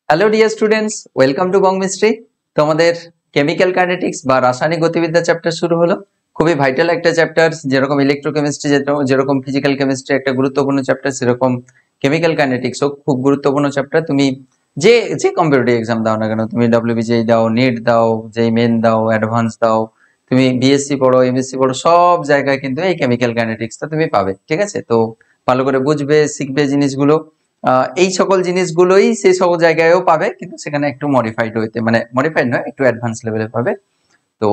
Hello dear students, welcome to Bong mystery. তোমাদের chemical kinetics বা রাসায়নিক গতিবিদ্যা চ্যাপ্টার শুরু হলো। খুবই ভাইটাল একটা চ্যাপ্টার, যেরকম ইলেকট্রোকেমিস্ট্রি, যেরকম ফিজিক্যাল কেমিস্ট্রি একটা গুরুত্বপূর্ণ চ্যাপ্টার, সেরকম কেমিক্যাল কাইনেটিক্সও খুব গুরুত্বপূর্ণ চ্যাপ্টার। তুমি যে যে কম্পিটিটিভ এক্সাম দাও না কেন, তুমি ডব্লিউবিজেই দাও, নেট দাও, যেই মেন দাও, অ্যাডভান্স দাও, তুমি বিএসসি পড়ো, এমএসসি পড়ো, সব জায়গায় কিন্তু এই কেমিক্যাল কাইনেটিক্সটা তুমি পাবে। ঠিক আছে, তো ভালো করে বুঝবে, শিখবে জিনিসগুলো। এই সকল জিনিসগুলোই সেই সকল জায়গায়ও পাবে, কিন্তু সেখানে একটু মডিফাইড হইতে, মানে মডিফাইড নয়, একটু অ্যাডভান্স লেভেলে পাবে। তো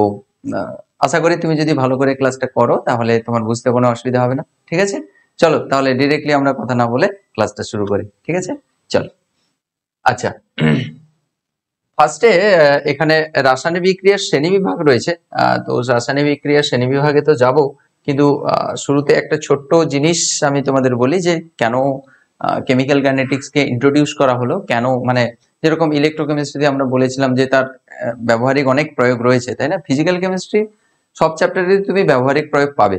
আশা করি তুমি যদি ভালো করে ক্লাসটা করো তাহলে তোমার বুঝতে কোনো অসুবিধা হবে না। ঠিক আছে, চলো তাহলে ডিরেক্টলি আমরা কথা না বলে ক্লাসটা শুরু করি। ঠিক আছে, চলো। আচ্ছা, ফার্স্টে এখানে রাসায়নিক বিক্রিয়ার শ্রেণীবিভাগ রয়েছে। তো রাসায়নিক বিক্রিয়ার শ্রেণীবিভাগে তো যাব, কিন্তু শুরুতে একটা ছোট্ট জিনিস আমি তোমাদের বলি যে কেন কেমিক্যাল কাইনেটিক্স কে ইন্ট্রোডিউস করা হলো, কেন, মানে যেরকম ইলেকট্রোকেমিস্ট্রিতে আমরা বলেছিলাম যে তার ব্যবহারিক অনেক প্রয়োগ রয়েছে, তাই না? ফিজিক্যাল কেমিস্ট্রি সব চ্যাপ্টারে তুমি ব্যবহারিক প্রয়োগ পাবে।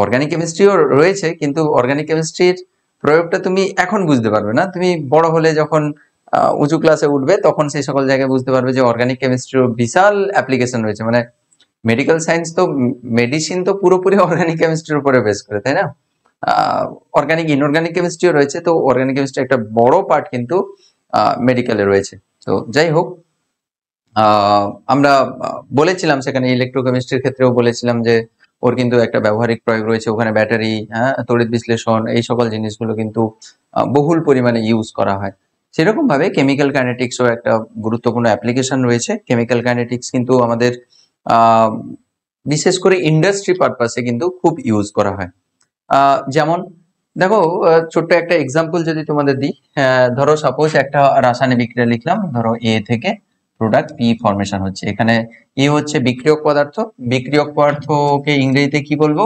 অর্গানিক কেমিস্ট্রিও রয়েছে, কিন্তু অর্গানিক কেমিস্ট্রির প্রয়োগটা তুমি এখন বুঝতে পারবে না, তুমি বড় হলে যখন উঁচু ক্লাসে উঠবে তখন সেই সকল জায়গায় বুঝতে পারবে যে অর্গানিক কেমিস্ট্রির বিশাল অ্যাপ্লিকেশন রয়েছে। মানে মেডিকেল সায়েন্স তো, মেডিসিন তো পুরোপুরি অর্গানিক কেমিস্ট্রির উপরে বেস করে, তাই না? অর্গানিক ইনঅর্গানিক কেমিস্ট্রিও রয়েছে, তো অর্গানিক কেমিস্ট্রি একটা বড় পার্ট কিন্তু মেডিকেলে রয়েছে। তো যাই হোক, আমরা বলেছিলাম সেখানে ইলেকট্রোকেমিস্ট্রির ক্ষেত্রেও বলেছিলাম যে ওর কিন্তু একটা ব্যবহারিক প্রয়োগ রয়েছে, ওখানে ব্যাটারি, তড়িৎ বিশ্লেষণ, এই সকল জিনিসগুলো কিন্তু বহুল পরিমাণে ইউজ করা হয়। সেরকম ভাবে কেমিক্যাল কাইনেটিক্সও একটা গুরুত্বপূর্ণ অ্যাপ্লিকেশন রয়েছে। কেমিক্যাল কাইনেটিক্স কিন্তু আমাদের বিশেষ করে ইন্ডাস্ট্রি পারপাসে কিন্তু খুব ইউজ করা হয়। যেমন দেখো, ছোট্ট একটা এক্সাম্পল যদি তোমাদের দিই, ধরো সাপোজ একটা রাসায়নিক বিক্রিয়া লিখলাম, ধরো এ থেকে প্রোডাক্ট পি ফরমেশন হচ্ছে। এখানে এ হচ্ছে বিক্রিয়ক পদার্থ। বিক্রিয়ক পদার্থকে ইংরেজিতে কি বলবো?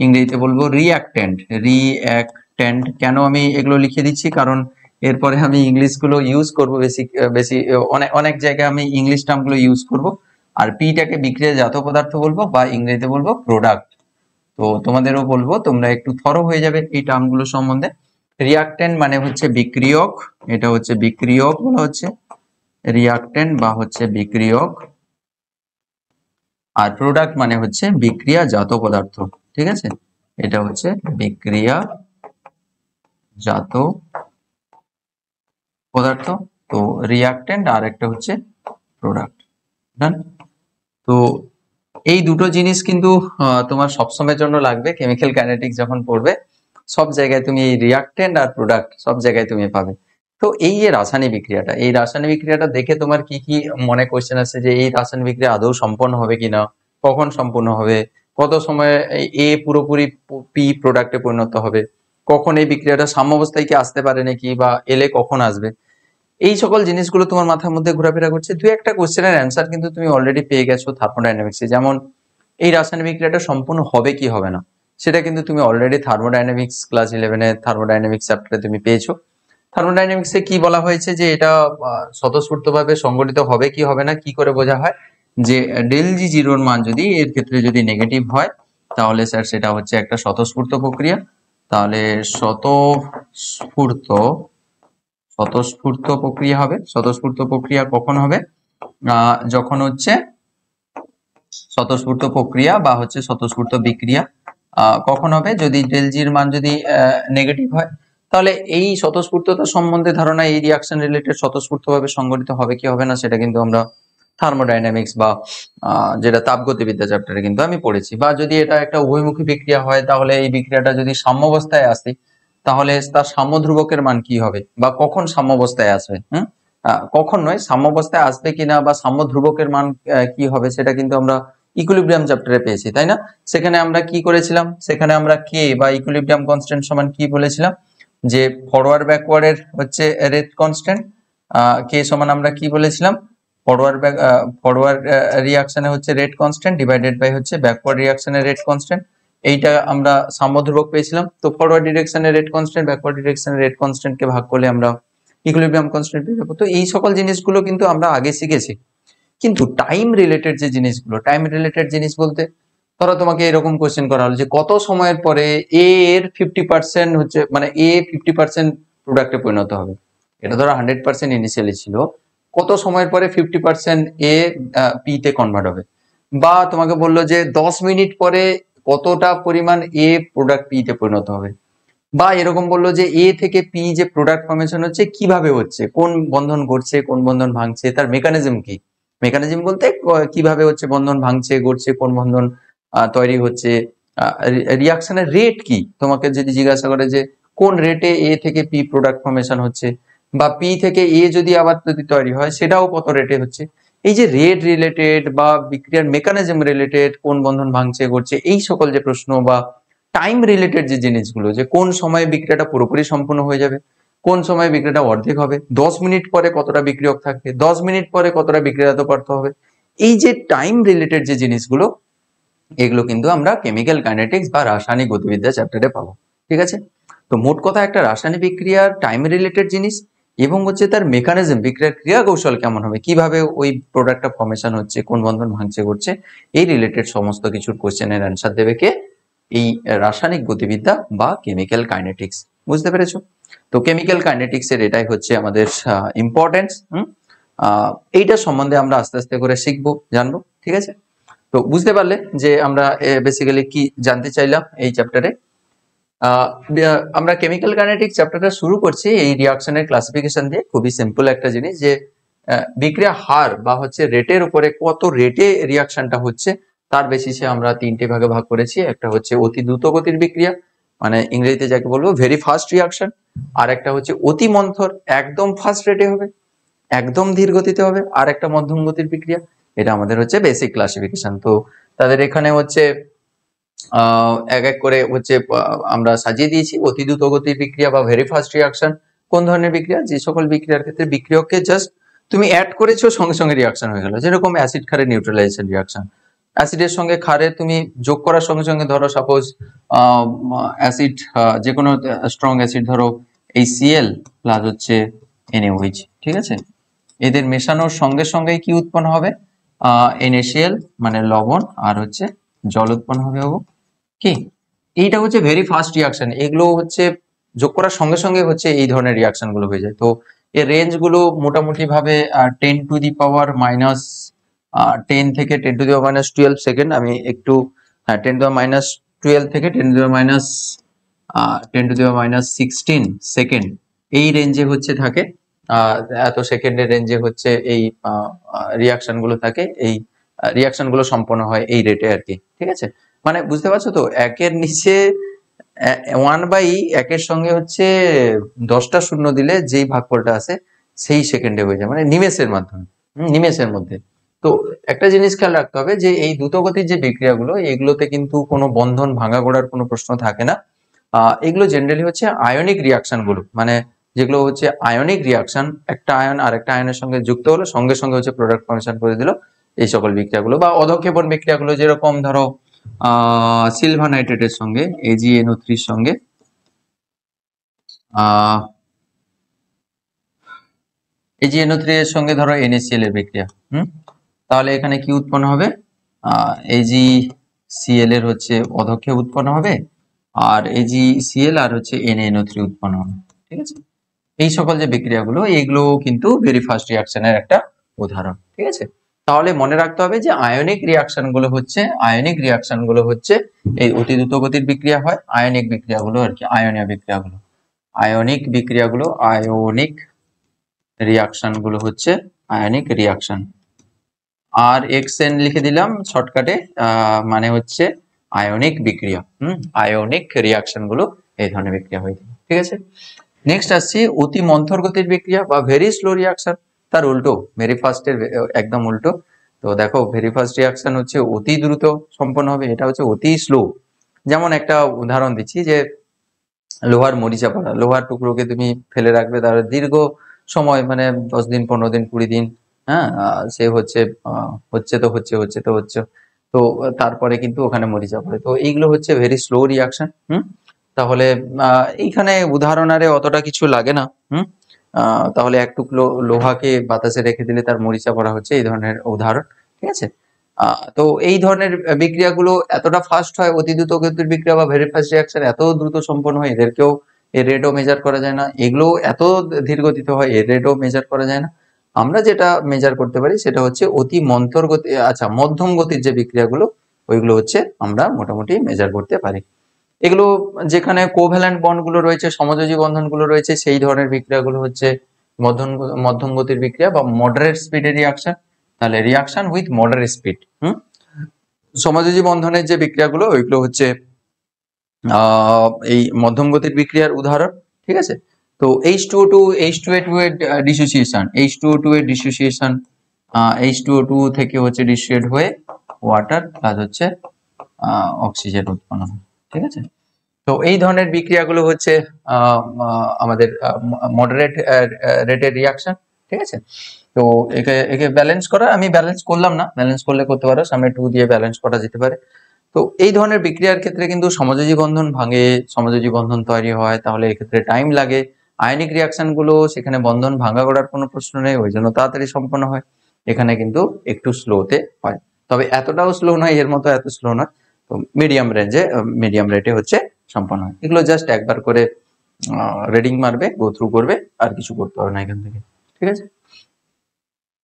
ইংরেজিতে বলবো রিঅ্যাক্ট্যান্ট। রিঅ্যাক্ট্যান্ট কেন আমি এগুলো লিখে দিচ্ছি, কারণ এরপরে আমি ইংলিশ গুলো ইউজ করবো, বেশি বেশি অনেক অনেক জায়গায় আমি ইংলিশ টার্মগুলো ইউজ করব। আর পিটাকে বিক্রিয়াজাত পদার্থ বলবো, বা ইংরেজিতে বলবো প্রোডাক্ট। তো তোমাদেরও বলবো তোমরা একটু থরো হয়ে যাবে এই টার্মগুলো সম্বন্ধে। রিঅ্যাক্ট্যান্ট মানে হচ্ছে বিক্রিয়ক, এটা হচ্ছে বিক্রিয়ক বলা হচ্ছে রিঅ্যাক্ট্যান্ট বা হচ্ছে বিক্রিয়ক। আর প্রোডাক্ট মানে হচ্ছে বিক্রিয়াজাত পদার্থ। ঠিক আছে, এটা হচ্ছে বিক্রিয়াজাত পদার্থ। তো রিঅ্যাক্ট্যান্ট আর একটা হচ্ছে প্রোডাক্ট। ডান। তো এই দুটো জিনিস কিন্তু তোমার সবসময়ের জন্য লাগবে। কেমিক্যাল কাইনেটিক্স যখন পড়বে সব জায়গায় তুমি এই রিঅ্যাক্ট্যান্ট আর প্রোডাক্ট সব জায়গায় তুমি পাবে। তো এই যে রাসায়নিক বিক্রিয়াটা, এই রাসায়নিক বিক্রিয়াটা দেখে তোমার কি কি মনে কোশ্চেন আছে যে এই রাসায়নিক বিক্রিয়া আদৌ সম্পন্ন হবে কিনা, কখন সম্পূর্ণ হবে, কত সময়ে এ পুরোপুরি পি প্রোডাক্টে পরিণত হবে, কখন এই বিক্রিয়াটা সাম্যাবস্থায় কি আসতে পারে নাকি, বা এলে কখন আসবে, এই সকল জিনিসগুলো তোমার মাথার মধ্যে ঘোরাফেরা করছে। দুই একটা কোশ্চেনের অ্যান্সার কিন্তু তুমি অলরেডি পেয়ে গেছো থার্মোডাইনামিক্সে। যেমন এই রাসায়নিক বিক্রিয়াটা সম্পূর্ণ হবে কি হবে না, সেটা কিন্তু তুমি অলরেডি থার্মোডাইনামিক্স ক্লাস 11-এ থার্মোডাইনামিক্স চ্যাপ্টারে তুমি পেয়েছো। থার্মোডাইনামিক্সে কি বলা হয়েছে যে এটা স্বতঃস্ফূর্তভাবে সংঘটিত হবে কি হবে না কি করে বোঝা হয়, যে ডেল জি জিরোর মান যদি এর ক্ষেত্রে যদি নেগেটিভ হয় তাহলে স্যার সেটা হচ্ছে একটা স্বতঃস্ফূর্ত প্রক্রিয়া। তাহলে স্বতঃস্ফূর্ত স্বতঃস্ফূর্ত প্রক্রিয়া হবে। স্বতঃস্ফূর্ত প্রক্রিয়া কখন হবে? যখন হচ্ছে স্বতঃস্ফূর্ত প্রক্রিয়া বা হচ্ছে স্বতঃস্ফূর্ত বিক্রিয়া কখন হবে? যদি ডেল জির মান যদি নেগেটিভ হয়। তাহলে এই স্বতঃস্ফূর্ততা সম্বন্ধে ধারণা, এই রিঅ্যাকশন রিলেটেড স্বতঃস্ফূর্তভাবে সংঘটিত হবে কি হবে না, সেটা কিন্তু আমরা থার্মোডাইনামিক্স বা যেটা তাপগতিবিদ্যা চ্যাপ্টারে কিন্তু আমি পড়েছি। বা যদি এটা একটা উভয়মুখী বিক্রিয়া হয়, তাহলে এই বিক্রিয়াটা যদি সাম্যাবস্থায় আসে তাহলে তার সাম্য ধ্রুবকের মান কি হবে, বা কখন সাম্যাবস্থায় আসবে, কখন নয়, সাম্যাবস্থায় আসবে কিনা বা সাম্য ধ্রুবকের মান কি হবে, সেটা কিন্তু আমরা ইকুইলিব্রিয়াম চ্যাপ্টারে পেয়েছি, তাই না? সেখানে আমরা কি করেছিলাম, সেখানে আমরা কে বা ইকুইলিব্রিয়াম কনস্ট্যান্ট সমান কি বলেছিলাম, যে ফরওয়ার্ড ব্যাকওয়ার্ডের হচ্ছে রেট কনস্ট্যান্ট। কে সমান আমরা কি বলেছিলাম, ফরওয়ার্ড রিঅ্যাকশনে হচ্ছে রেট কনস্ট্যান্ট ডিভাইডেড বাই হচ্ছে ব্যাকওয়ার্ড রিঅ্যাকশনের রেট কনস্ট্যান্ট। এইটা আমরা সাম্য ধ্রুবক পেয়েছিলাম। তো ফরওয়ার্ড ডিরেকশনের রেট কনস্ট্যান্ট, ব্যাকওয়ার্ড ডিরেকশনের রেট কনস্ট্যান্টকে ভাগ করলে আমরা ইকুইলিব্রিয়াম কনস্ট্যান্ট পেয়ে যাবো। তো এই সকল জিনিসগুলো কিন্তু আমরা আগে শিখেছি। কিন্তু টাইম রিলেটেড যে জিনিসগুলো, টাইম রিলেটেড জিনিস বলতে ধরো তোমাকে এরকম কোশ্চেন করা হলো যে কত সময়ের পরে এ এর 50% হচ্ছে, মানে এ 50% প্রোডাক্টে পরিণত হবে, এটা ধরো 100% ইনিশিয়ালি ছিল, কত সময়ের পরে 50% এ পি তে কনভার্ট হবে, বা তোমাকে বললো যে 10 মিনিট পরে কতটা পরিমাণ এ প্রোডাক্ট পি তে পরিণত হবে, বা এরকম বললো যে এ থেকে পি যে প্রোডাক্ট ফর্মেশন হচ্ছে কিভাবে হচ্ছে, কোন বন্ধন ঘটছে কোন বন্ধন ভাঙছে, তার মেকানিজম কি, মেকানিজম বলতে কিভাবে হচ্ছে বন্ধন ভাঙছে ঘটছে, কোন বন্ধন তৈরি হচ্ছে, রিয়াকশনের রেট কি, তোমাকে যদি জিজ্ঞাসা করে যে কোন রেটে এ থেকে পি প্রোডাক্ট ফর্মেশন হচ্ছে, বা পি থেকে এ যদি আবার যদি তৈরি হয় সেটাও কত রেটে হচ্ছে। এই যে রেট রিলেটেড বা বিক্রিয়ার মেকানিজম রিলেটেড, কোন বন্ধন ভাঙছে ঘটছে, এই সকল যে প্রশ্ন, বা টাইম রিলেটেড যে জিনিসগুলো, যে কোন সময়ে বিক্রিয়াটা পুরোপুরি সম্পূর্ণ হয়ে যাবে, কোন সময় বিক্রিয়াটা অর্ধেক হবে, 10 মিনিট পরে কতটা বিক্রিয়ক থাকবে, 10 মিনিট পরে কতটা বিক্রিয়াত পার্থ হবে, এই যে টাইম রিলেটেড যে জিনিসগুলো, এগুলো কিন্তু আমরা কেমিক্যাল কাইনেটিক্স বা রাসায়নিক গতিবিদ্যা চ্যাপ্টারে পাবো। ঠিক আছে, তো মোট কথা একটা রাসায়নিক বিক্রিয়ার টাইম রিলেটেড জিনিস এবং হচ্ছে তার মেকানিজম, বিক্রিয়ার ক্রিয়া কৌশল কেমন হবে, কিভাবে ওই প্রোডাক্টটা ফর্মেশন হচ্ছে, কোন বন্ধন ভাঙছে করছে, এই রিলেটেড সমস্ত কিছুর কোশ্চেনের অ্যান্সার দেবে কে, এই রাসায়নিক গতিবিদ্যা বা কেমিক্যাল কাইনেটিক্স। বুঝতে পেরেছো? তো কেমিক্যাল কাইনেটিক্স এর এটাই হচ্ছে আমাদের ইম্পর্টেন্স। এইটা সম্বন্ধে আমরা আস্তে আস্তে করে শিখবো, জানবো। ঠিক আছে, তো বুঝতে পারলে যে আমরা বেসিক্যালি কি জানতে চাইলাম এই চ্যাপ্টারে। আমরা কেমিক্যাল কাইনেটিক্স চ্যাপ্টারটা শুরু করছি এই রিঅ্যাকশনের ক্লাসিফিকেশন দিয়ে। খুবই সিম্পল একটা জিনিস, যে বিক্রিয়া হার বা হচ্ছে রেটের উপরে, কত রেটে রিঅ্যাকশনটা হচ্ছে তার বেসিসে আমরা তিনটে ভাগে ভাগ করেছি। একটা হচ্ছে অতি দ্রুত গতির বিক্রিয়া, মানে ইংরেজিতে যাকে বলবো ভেরি ফাস্ট রিঅ্যাকশন, আর একটা হচ্ছে অতি মন্থর, একদম ফাস্ট রেটে হবে, একদম ধীর গতিতে হবে, আর একটা মধ্যম গতির বিক্রিয়া। এটা আমাদের হচ্ছে বেসিক ক্লাসিফিকেশন। তো তাদের এখানে হচ্ছে এক এক করে হচ্ছে আমরা সাজিয়ে দিয়েছি। অতি দ্রুত গতির বিক্রিয়া বা ভেরি ফাস্ট রিঅ্যাকশন কোন ধরনের বিক্রিয়া, যে সকল বিক্রিয়ার ক্ষেত্রে বিক্রিয়ককে জাস্ট তুমি অ্যাড করেছো সঙ্গে সঙ্গে রিঅ্যাকশন হয়ে গেল, যেরকম অ্যাসিড ক্ষারের নিউট্রালাইজেশন রিঅ্যাকশন। অ্যাসিডের সঙ্গে ক্ষারের তুমি যোগ করার সঙ্গে সঙ্গে, ধরো সাপোজ অ্যাসিড, যে কোনো স্ট্রং অ্যাসিড, ধরো HCl প্লাস হচ্ছে NaOH, ঠিক আছে, এদের মেশানোর সঙ্গে সঙ্গেই কি উৎপন্ন হবে, NaCl মানে লবণ, আর হচ্ছে জল উৎপন্ন হবে। কি, এইটা হচ্ছে ভেরি ফাস্ট রিয়াকশন। এগুলো হচ্ছে যোগ করার সঙ্গে সঙ্গে হচ্ছে এই ধরনের রিয়াকশন গুলো হয়ে যায়। তো এর রেঞ্জ গুলো মোটামুটি ভাবে 10⁻⁻10 থেকে 10⁻12 সেকেন্ড। আমি একটু 10⁻12 থেকে 10⁻16 সেকেন্ড, এই রেঞ্জে হচ্ছে থাকে। এত সেকেন্ডের রেঞ্জে হচ্ছে এই রিয়াকশন গুলো থাকে, এই রিয়াকশন গুলো সম্পন্ন হয় এই রেটে আর কি। ঠিক আছে, মানে বুঝতে পারছো তো, একের নিচে 1/1 সঙ্গে হচ্ছে 10টা শূন্য দিলে যেই ভাগফলটা আছে সেই সেকেন্ডে হয়ে যায়, মানে নিমেষের মাধ্যমে, নিমেষের মধ্যে। তো একটা জিনিস খেয়াল রাখতে হবে যে এই দ্রুতগতির যে বিক্রিয়াগুলো, এগুলোতে কিন্তু কোনো বন্ধন ভাঙা গোড়ার কোনো প্রশ্ন থাকে না। এগুলো জেনারেলি হচ্ছে আয়নিক রিয়াকশন গুলো, মানে যেগুলো হচ্ছে আয়নিক রিয়াকশন, একটা আয়ন আর একটা আয়নের সঙ্গে যুক্ত হলো, সঙ্গে সঙ্গে হচ্ছে প্রোডাক্ট ফর্মেশন করে দিল, এই সকল বিক্রিয়াগুলো। বা অধঃক্ষেপণ বিক্রিয়াগুলো, যেরকম ধরো সিলভার নাইট্রেটের সঙ্গে AgNO3 এর সঙ্গে AgNO3 এর সঙ্গে ধরো NaCl এর বিক্রিয়া, তাহলে এখানে কি উৎপন্ন হবে, AgCl এর হচ্ছে অধঃক্ষেপ উৎপন্ন হবে, আর AgCl আর হচ্ছে NaNO3 উৎপন্ন হবে। ঠিক আছে, এই সকল যে বিক্রিয়াগুলো, এইগুলো কিন্তু ভেরি ফাস্ট রিয়াকশনের একটা উদাহরণ। ঠিক আছে, তাহলে মনে রাখতে হবে যে আয়নিক রিয়াকশন গুলো হচ্ছে এই অতি দ্রুত গতির বিক্রিয়া হয়, আয়নিক বিক্রিয়াগুলো আর কি, আয়নীয় বিক্রিয়াগুলো, আয়নিক রিয়াকশন গুলো হচ্ছে আয়নিক রিয়াকশন। আর XN লিখে দিলাম শর্টকাটে, মানে হচ্ছে আয়নিক বিক্রিয়া। আয়নিক রিয়াকশন গুলো এই ধরনের বিক্রিয়া হয়ে থাকে। ঠিক আছে, নেক্সট আসছি অতি মন্থর গতির বিক্রিয়া বা ভেরি স্লো রিয়াকশন, তার উল্টো, ভেরি ফাস্টের একদম উল্টো। তো দেখো, ভেরি ফাস্ট রিয়াকশন হচ্ছে অতি দ্রুত সম্পন্ন হবে, এটা হচ্ছে অতি স্লো। যেমন একটা উদাহরণ দিচ্ছি, যে লোহার মরিচা পড়া, লোহার টুকরোকে তুমি ফেলে রাখবে, তার দীর্ঘ সময়, মানে 10 দিন 15 দিন 20 দিন, হ্যাঁ, সে হচ্ছে তো তারপরে কিন্তু ওখানে মরিচা পড়ে। তো এইগুলো হচ্ছে ভেরি স্লো রিয়াকশন। তাহলে এইখানে উদাহরণ আরে অতটা কিছু লাগে না। তাহলে এক টুকরো লোহাকে বাতাসে রেখে দিলে তার মরিচা পড়া হচ্ছে এই ধরনের উদাহরণ। ঠিক আছে, তো এই ধরনের বিক্রিয়াগুলো এতটা ফাস্ট হয়, অতি দ্রুত গতির বিক্রিয়া বা ভেরি ফাস্ট রিয়াকশন এত দ্রুত সম্পন্ন হয়, এর রেটও মেজার করা যায় না, এগুলো এত ধীর গতিতে হয় এর রেটও মেজার করা যায় না। আমরা যেটা মেজার করতে পারি সেটা হচ্ছে অতি মন্থর গতি, আচ্ছা মধ্যম গতির যে বিক্রিয়াগুলো ওইগুলো হচ্ছে আমরা মোটামুটি মেজার করতে পারি। এগুলো যেখানে কোভ্যালেন্ট বন্ডগুলো রয়েছে, সমযোজী বন্ধনগুলো রয়েছে, সেই ধরনের বিক্রিয়াগুলো হচ্ছে মধ্যম মধ্যম গতির বিক্রিয়া বা মডারেট স্পিডের রিয়াকশন। তাহলে রিয়াকশন উইথ মডারেট স্পিড। সমযোজী বন্ধনের যে বিক্রিয়াগুলো ওইগুলো হচ্ছে এই মধ্যম গতির বিক্রিয়ার উদাহরণ। ঠিক আছে, তো H2O2 H2A2 এর ডিসোসিয়েশন, H2O2 এর ডিসোসিয়েশন, H2O2 থেকে হচ্ছে ডিসোসিয়েট হয়ে ওয়াটার প্লাস হচ্ছে অক্সিজেন উৎপন্ন হয়। ঠিক আছে, তো এই ধরনের বিক্রিয়াগুলো হচ্ছে আমাদের মডারেট রেটের রিয়াকশন। ঠিক আছে, তো একে একে ব্যালেন্স করা, আমি ব্যালেন্স করলাম না, ব্যালেন্স করলে করতে পারো, সামনে 2 দিয়ে ব্যালেন্স করা যেতে পারে। তো এই ধরনের বিক্রিয়ার ক্ষেত্রে কিন্তু সমযোজী বন্ধন ভাঙে, সমযোজী বন্ধন তৈরি হয়, তাহলে এক্ষেত্রে টাইম লাগে। আয়নিক রিয়াকশন গুলো সেখানে বন্ধন ভাঙা করার কোনো প্রশ্ন নেই, ওই জন্য তাড়াতাড়ি সম্পন্ন হয়। এখানে কিন্তু একটু স্লোতে হয়, তবে এতটাও স্লো নয়, এর মতো এত স্লো নয়, তো মিডিয়াম রেঞ্জে মিডিয়াম রেটে হচ্ছে সম্পন্ন হয়। এগুলো জাস্ট একবার করে রিডিং মারবে, গো থ্রু করবে, আর কিছু করতে হবে না এখান থেকে। ঠিক আছে,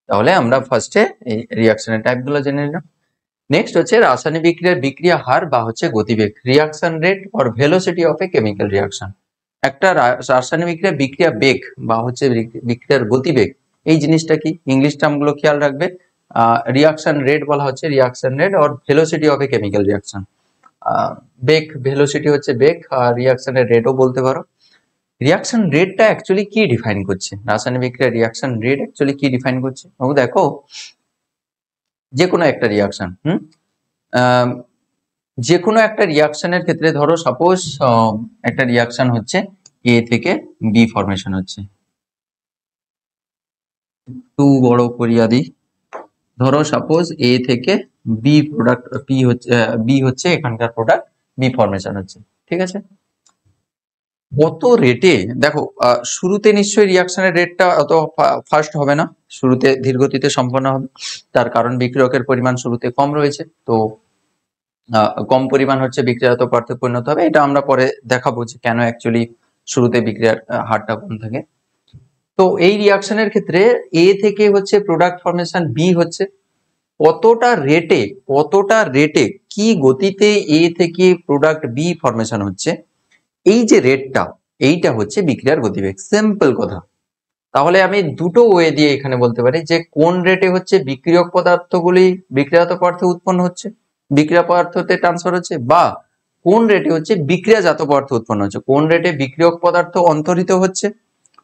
তাহলে আমরা ফার্স্টে এই রিয়াকশনের টাইপগুলো জেনে নিলাম। নেক্সট হচ্ছে রাসায়নিক বিক্রিয়ার বিক্রিয়া হার বা হচ্ছে গতিবেগ, reaction rate or velocity of a chemical reaction. একটা রাসায়নিক বিক্রিয়ার বিক্রিয়া বেগ বা হচ্ছে বিক্রিয়ার গতিবেগ, এই জিনিসটা কি, ইংলিশ টার্মগুলো খেয়াল রাখবে। রিয়াকশন রেট বলা হচ্ছে reaction rate or velocity of a chemical reaction. Beg, velocity হচ্ছে বেগ, আর রিয়াকশনের রেটও বলতে পারো। রিয়াকশন রেটটা অ্যাকচুয়ালি কি ডিফাইন করছে, রাসায়নিক বিক্রিয়ার রিয়াকশন রেট অ্যাকচুয়ালি কি ডিফাইন করছে? দেখো, যে কোনো একটা রিয়াকশন, যে কোনো একটা রিয়াকশনের ক্ষেত্রে ধরো সাপোজ একটা রিয়াকশন হচ্ছে এ থেকে বি ফরমেশন হচ্ছে, একটু বড় করিয়া দিই, ধরো সাপোজ এ থেকে বি প্রোডাক্ট পি হচ্ছে, বি হচ্ছে এখানকার প্রোডাক্ট, বি ফরমেশন হচ্ছে। ঠিক আছে, কত রেটে, দেখো শুরুতে নিশ্চয়ই রিয়াকশনের রেটটা অত ফাস্ট হবে না, শুরুতে ধীর গতিতে সম্পন্ন হবে, তার কারণ বিক্রিয়কের পরিমাণ শুরুতে কম রয়েছে, তো কম পরিমাণ হচ্ছে বিক্রিয়াজাত পদার্থে পরিণত হবে। এটা আমরা পরে দেখাবো যে কেন অ্যাকচুয়ালি শুরুতে বিক্রিয়ার হারটা কম থাকে। তো এই রিয়াকশনের ক্ষেত্রে এ থেকে হচ্ছে প্রোডাক্ট ফরমেশন বি হচ্ছে, কতটা রেটে কি গতিতে এ থেকে প্রোডাক্ট বি ফরমেশন হচ্ছে, এই যে রেটটা, এইটা হচ্ছে বিক্রিয়ার গতিবেগ। সিম্পল কথা। তাহলে আমি দুটো ওয়ে দিয়ে এখানে বলতে পারি যে কোন রেটে হচ্ছে বিক্রিয়ক পদার্থগুলি বিক্রিয়াজাত পদার্থে উৎপন্ন হচ্ছে, বিক্রিয়া পদার্থতে ট্রান্সফার হচ্ছে, বা কোন রেটে হচ্ছে বিক্রিয়াজাত পদার্থ উৎপন্ন হচ্ছে, কোন রেটে বিক্রিয়ক পদার্থ অন্তরিত হচ্ছে,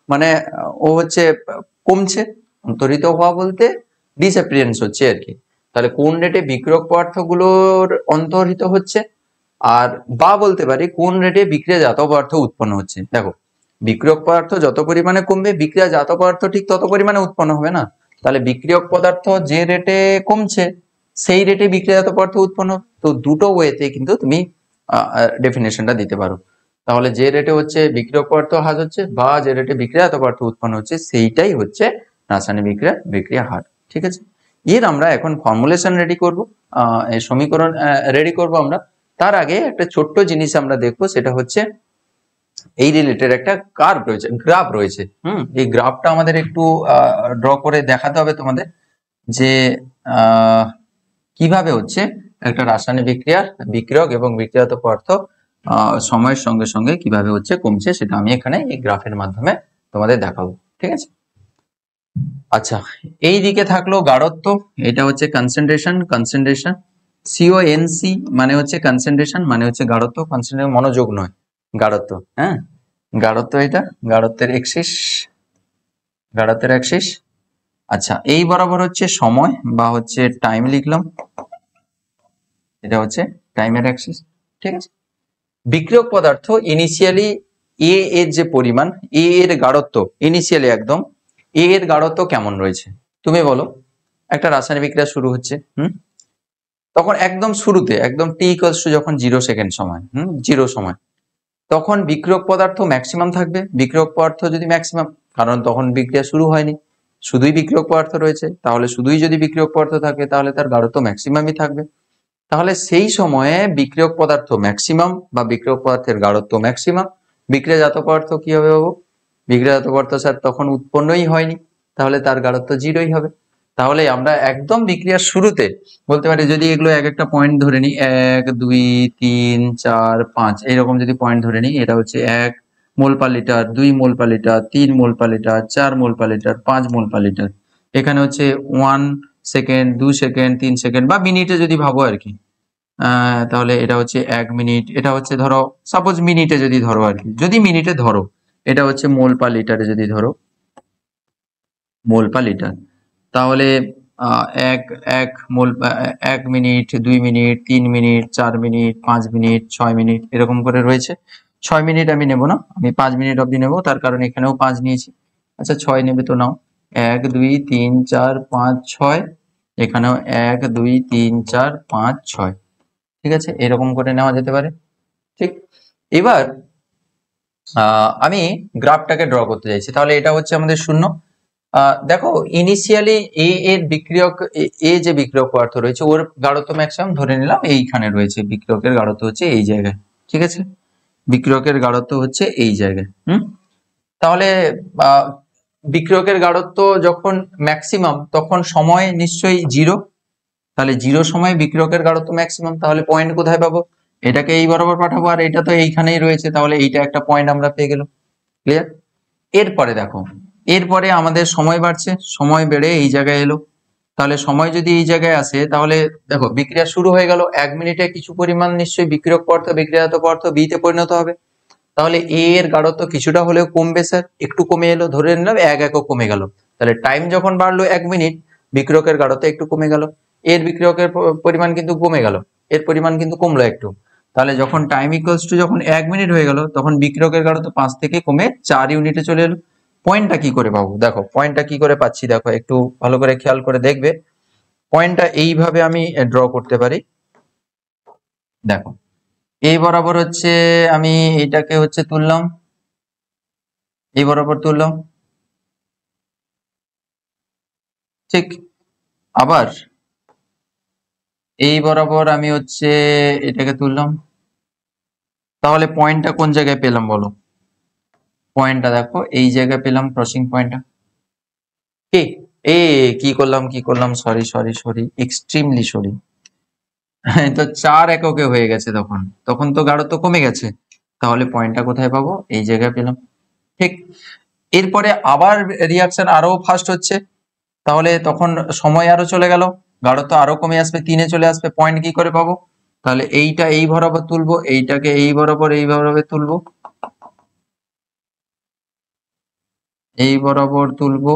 মানে ও হচ্ছে কমছে, অন্তরিত হওয়া বলতে ডিসঅ্যাপিয়ারেন্স হচ্ছে আর কি। তাহলে কোন রেটে বিক্রিয়ক পদার্থগুলোর অন্তর্হিত হচ্ছে, আর বা বলতে পারি কোন রেটে বিক্রিয়াজাত পদার্থ উৎপন্ন হচ্ছে। দেখো, বিক্রিয়ক পদার্থ যত পরিমাণে কমবে বিক্রিয়াজাত পদার্থ ঠিক তত পরিমাণে উৎপন্ন হবে না, তাহলে বিক্রিয়ক পদার্থ যে রেটে কমছে সেই রেটে বিক্রিয়াজাত পদার্থ উৎপন্ন। তো দুটো ওয়েতে কিন্তু তুমি ডেফিনেশনটা দিতে পারো। তাহলে যে রেটে হচ্ছে বিক্রিয়ক পদার্থ হ্রাস হচ্ছে বা যে রেটে বিক্রিয়াজাত পদার্থ উৎপন্ন হচ্ছে সেইটাই হচ্ছে রাসায়নিক বিক্রিয়া হার। ঠিক আছে, এর আমরা এখন ফর্মুলেশন রেডি করব, এই সমীকরণ রেডি করব আমরা। তার আগে একটা ছোট্ট জিনিস আমরা দেখবো, সেটা হচ্ছে এই রিলেটেড একটা কার্ভ রয়েছে, গ্রাফ রয়েছে। এই গ্রাফটা আমাদের একটু ড্র করে দেখাতে হবে তোমাদের, যে কিভাবে হচ্ছে একটা রাসায়নিক বিক্রিয়ার বিক্রিয়ক এবং বিক্রিয়াজাত পদার্থ সময়ের সঙ্গে সঙ্গে কিভাবে হচ্ছে কমছে, সেটা আমি এখানে এই গ্রাফের মাধ্যমে তোমাদের দেখাবো। ঠিক আছে, আচ্ছা, এই দিকে থাকলো গাঢ়ত্ব, এটা হচ্ছে কনসেন্ট্রেশন, CONC মানে হচ্ছে কনসেন্ট্রেশন, মানে হচ্ছে গাঢ়ত্ব, কনসেন্ট্রেশন মনোযোগ নয়, গাঢ়ত্ব। হ্যাঁ, গাঢ়ত্ব, এটা গাঢ়ত্বের অ্যাক্সিস। আচ্ছা, এই বরাবর হচ্ছে সময় বা হচ্ছে টাইম লিখলাম, এটা হচ্ছে টাইমের অ্যাক্সিস। ঠিক আছে, বিক্রিয়ক পদার্থ ইনিশিয়ালি এ এর যে পরিমাণ, এ এর গাঢ়ত্ব ইনিশিয়ালি একদম এ এর গাঢ়ত্ব কেমন রয়েছে তুমি বলো। একটা রাসায়নিক বিক্রিয়া শুরু হচ্ছে, তখন একদম শুরুতে একদম t = যখন 0 সেকেন্ড সময়, 0 সময়, তখন বিক্রিয়ক পদার্থ ম্যাক্সিমাম থাকবে। বিক্রিয়ক পদার্থ যদি ম্যাক্সিমাম, কারণ তখন বিক্রিয়া শুরু হয়নি, শুধুই বিক্রিয়ক পদার্থ রয়েছে, তাহলে শুধুই যদি বিক্রিয়ক পদার্থ থাকে তাহলে তার গাঢ়ত্ব ম্যাক্সিমামই থাকবে। তাহলে সেই সময়ে বিক্রিয়ক পদার্থ ম্যাক্সিমাম বা বিক্রিয়ক পদার্থের গাঢ়ত্ব ম্যাক্সিমাম, বিক্রিয়াজাত পদার্থ কি হবে বাবু? বিক্রিয়াজাত পদার্থ স্যার তখন উৎপন্নই হয়নি, তাহলে তার গাঢ়ত্ব 0ই হবে। তাহলে আমরা একদম বিক্রিয়ার শুরুতে বলতে পারি, যদি এগুলো এক একটা পয়েন্ট ধরে নিই, 1 2 3 4 5 এইরকম যদি পয়েন্ট ধরে নিই, এটা হচ্ছে 1 মোল পার লিটার, 2 মোল পার লিটার, 3 মোল পার লিটার, 4 মোল পার লিটার, 5 মোল পার লিটার। এখানে হচ্ছে 1 সেকেন্ড, 2 সেকেন্ড, 3 সেকেন্ড বা মিনিটে যদি ভাবো আর কি, তাহলে এটা হচ্ছে 1 মিনিট, এটা হচ্ছে ধরো সাপোজ মিনিটে যদি ধরো আর কি, যদি মিনিটে ধরো, এটা হচ্ছে মোল পার লিটারে যদি ধরো মোল পার লিটার, তাহলে এক এক মোল 1 minute, 2 minute, 3 minute, 4 minute, 5 minute, 6 minute এরকম করে রয়েছে। 6 মিনিট আমি নেব না, আমি 5 মিনিট অবধি নেব, তার কারণ এখানেও 5 নিয়েছি। আচ্ছা 6 নেবে তো নাও, 1 2 3 4 5 6, এখানেও 1 2 3 4 5 6, ঠিক আছে, এরকম করে নেওয়া যেতে পারে। ঠিক, এবার আমি গ্রাফটাকে ড্র করতে চাইছি, তাহলে এটা হচ্ছে আমাদের শূন্য। দেখো ইনিশিয়ালি এর বিক্রিয়ক যে বিক্রিয়ক পদার্থ রয়েছে ওর গাঢ়ত্ব ম্যাক্সিমাম ধরে নিলাম এইখানে রয়েছে, বিক্রিয়কের গাঢ়ত্ব হচ্ছে এই জায়গায়, ঠিক আছে, বিক্রিয়কের গাঢ়ত্ব হচ্ছে এই জায়গায়। তাহলে বিক্রিয়কের গাঢ়ত্ব যখন ম্যাক্সিমাম তখন সময় নিশ্চয়ই 0, তাহলে 0 সময় বিক্রিয়কের গাঢ়ত্ব ম্যাক্সিমাম, তাহলে পয়েন্ট কোথায় পাবো? এটাকে এই বরাবর পাঠাবো, আর এটা তো এইখানেই রয়েছে, তাহলে এইটা একটা পয়েন্ট আমরা পেয়ে গেলাম। ক্লিয়ার? এরপরে দেখো, এরপরে আমাদের সময় বাড়ছে, সময় বেড়ে এই জায়গায় এলো, তাহলে সময় যদি এই জায়গায় আসে, তাহলে দেখো বিক্রিয়া শুরু হয়ে গেল, 1 মিনিটে কিছু পরিমাণ নিশ্চয়ই বিক্রিয়ক পদার্থ বিক্রিয়াজাত পদার্থ বি তে পরিণত হবে, তাহলে এ এর গাঢ়ত্ব কিছুটা হলেও কমবে স্যার, একটু কমে এলো, ধরে নিলাম 1 একক কমে গেল, তাহলে টাইম যখন বাড়লো 1 মিনিট, বিক্রিয়কের গাঢ়ত্ব একটু কমে গেল, এর বিক্রিয়কের পরিমাণ কিন্তু কমে গেল, এর পরিমাণ কিন্তু কমলো একটু, তাহলে যখন টাইম ইকুয়ালস টু যখন 1 মিনিট হয়ে গেল, তখন বিক্রিয়কের গাঢ়ত্ব 5 থেকে কমে 4 ইউনিটে চলে এলো। পয়েন্টটা কি করে পাবো? দেখো পয়েন্টটা কি করে পাচ্ছি, দেখো একটু ভালো করে খেয়াল করে দেখবে, পয়েন্টটা এইভাবে আমি ড্র করতে পারি। দেখো এই বরাবর হচ্ছে আমি এটাকে হচ্ছে তুললাম, এই বরাবর তুললাম, ঠিক, আবার এই বরাবর আমি হচ্ছে এটাকে তুললাম, তাহলে পয়েন্টটা কোন জায়গায় পেলাম বলো? পয়েন্টটা দেখো এই জায়গায় পেলাম, ক্রসিং পয়েন্টটা। কি কি করলাম, sorry sorry sorry, extremely sorry, তো 4 এককে হয়ে গেছে, তখন তখন তো গাঢ়ত্ব কমে গেছে, তাহলে পয়েন্টটা কোথায় পাবো? এই জায়গায় পেলাম। ঠিক, এরপরে আবার রিয়াকশন আরো ফাস্ট হচ্ছে, তাহলে তখন সময় আরো চলে গেল, গাঢ়ত্ব আরো কমে আসবে, 3-এ চলে আসবে, পয়েন্ট কি করে পাবো? তাহলে এইটা এই বরাবর তুলবো, এইটাকে এই বরাবর তুলবো, এই বরাবর তুলবো,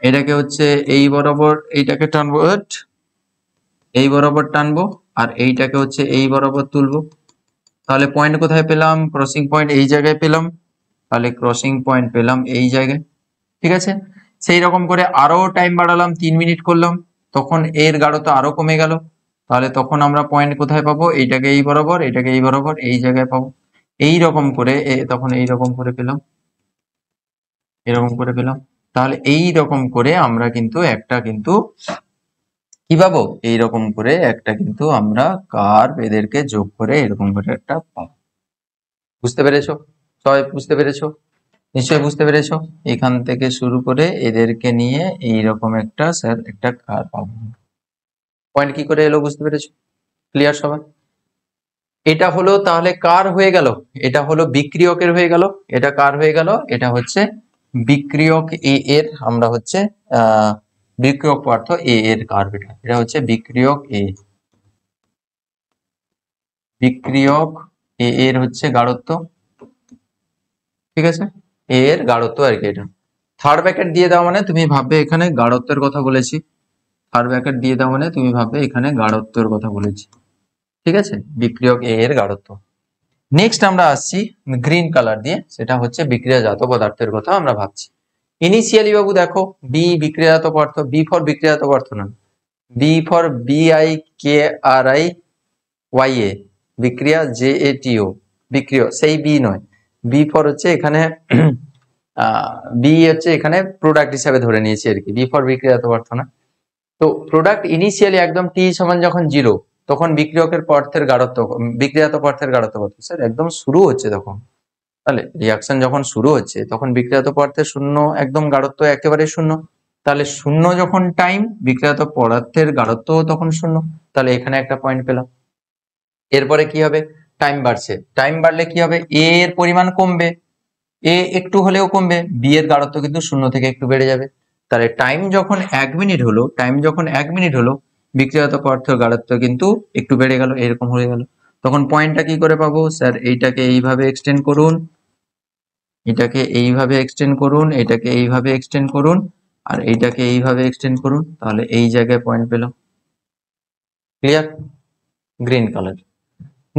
এটাকে হচ্ছে এই বরাবর, এইটাকে টানবো, এই বরাবর টানবো, আর এইটাকে হচ্ছে এই বরাবর তুলবো, তাহলে পয়েন্ট কোথায় পেলাম? ক্রসিং পয়েন্ট এই জায়গায় পেলাম, তাহলে ক্রসিং পয়েন্ট পেলাম এই জায়গায়, ঠিক আছে। সেই রকম করে আরো টাইম বাড়ালাম, 3 মিনিট করলাম, তখন এর গাঢ়তা আরো কমে গেল, তাহলে তখন আমরা পয়েন্ট কোথায় পাবো? এইটাকে এই বরাবর, এটাকে এই বরাবর, এই জায়গায় পাবো। এই রকম করে তখন এই রকম করে পেলাম, এরকম করে পেলাম, তাহলে এই রকম করে আমরা কিন্তু একটা কিন্তু কি পাবো? এইরকম করে একটা কিন্তু আমরা কার্ভ এদেরকে যোগ করে এরকম করে একটা পাবো। বুঝতে পেরেছো? সবাই বুঝতে পেরেছো? নিশ্চয়ই বুঝতে পেরেছো। এখান থেকে শুরু করে এদেরকে নিয়ে এইরকম একটা স্যার একটা কার্ভ পাবো। পয়েন্ট কি করে এলো বুঝতে পেরেছো? ক্লিয়ার সবাই? এটা হলো তাহলে কার হয়ে গেল? এটা হলো বিক্রিয়কের হয়ে গেল, এটা কার হয়ে গেল? এটা হচ্ছে বিক্রিয়ক এ এর, আমরা হচ্ছে বিক্রিয়ক পদার্থ এ এর কার্ভ, এটা হচ্ছে বিক্রিয়ক এ, বিক্রিয়ক এ এর হচ্ছে গাঢ়ত্ব, ঠিক আছে, এ এর গাঢ়ত্ব আর কি। এটা থার্ড ব্র্যাকেট দিয়ে দাও মানে তুমি ভাববে এখানে গাঢ়ত্বের কথা বলেছি, থার্ড ব্র্যাকেট দিয়ে দাও মানে তুমি ভাববে এখানে গাঢ়ত্বের কথা বলেছি, ঠিক আছে, বিক্রিয়ক এ এর গাঢ়ত্ব। নেক্সট আমরা আসছি গ্রিন কালার দিয়ে, সেটা হচ্ছে বিক্রিয়াজাত পদার্থের কথা আমরা ভাবছি। ইনিশিয়ালি বাবু দেখো বি বিক্রিয়াজাত পদার্থ, বি ফর বিক্রিয়াজাত পদার্থ না, বি ফর BIKRIYA বিক্রিয়া, JATO বিক্রিয়া, সেই বি নয়, বি ফর হচ্ছে এখানে বি হচ্ছে এখানে প্রোডাক্ট হিসাবে ধরে নিয়েছি আর কি, বি ফর বিক্রিয়াজাত পদার্থ না। তো প্রোডাক্ট ইনিশিয়ালি একদম টি সমান যখন 0, তখন বিক্রিয়কের পদার্থের গাঢ়ত্ব, বিক্রিয়াত পদার্থের গাঢ়ত্ব কত? স্যার একদম শুরু হচ্ছে তখন। তাহলে রিয়াকশন যখন শুরু হচ্ছে তখন বিক্রিয়াত পদার্থের শূন্য, একদম গাঢ়ত্ব একেবারে শূন্য। তাহলে শূন্য যখন টাইম, বিক্রিয়াত পদার্থের গাঢ়ত্ব তখন শূন্য। তাহলে এখানে একটা পয়েন্ট পেলাম। এরপরে কি হবে? টাইম বাড়ছে, টাইম বাড়লে কি হবে? এ এর পরিমাণ কমবে, এ একটু হলেও কমবে, বি এর গাঢ়ত্ব কিন্তু শূন্য থেকে একটু বেড়ে যাবে। তাহলে টাইম যখন 1 মিনিট হলো, টাইম যখন 1 মিনিট হলো, বিক্রিয়াত পদার্থের গাঢ়ত্ব কিন্তু একটু বেড়ে গেল, এরকম হয়ে গেল। তখন পয়েন্টটা কি করে পাবো? স্যার এইটাকে এইভাবে এক্সটেন্ড করুন, এটাকে এইভাবে এক্সটেন্ড করুন, এটাকে এইভাবে এক্সটেন্ড করুন, আর এইটাকে এইভাবে এক্সটেন্ড করুন, তাহলে এই জায়গায় পয়েন্ট পেলাম। ক্লিয়ার? Green colour.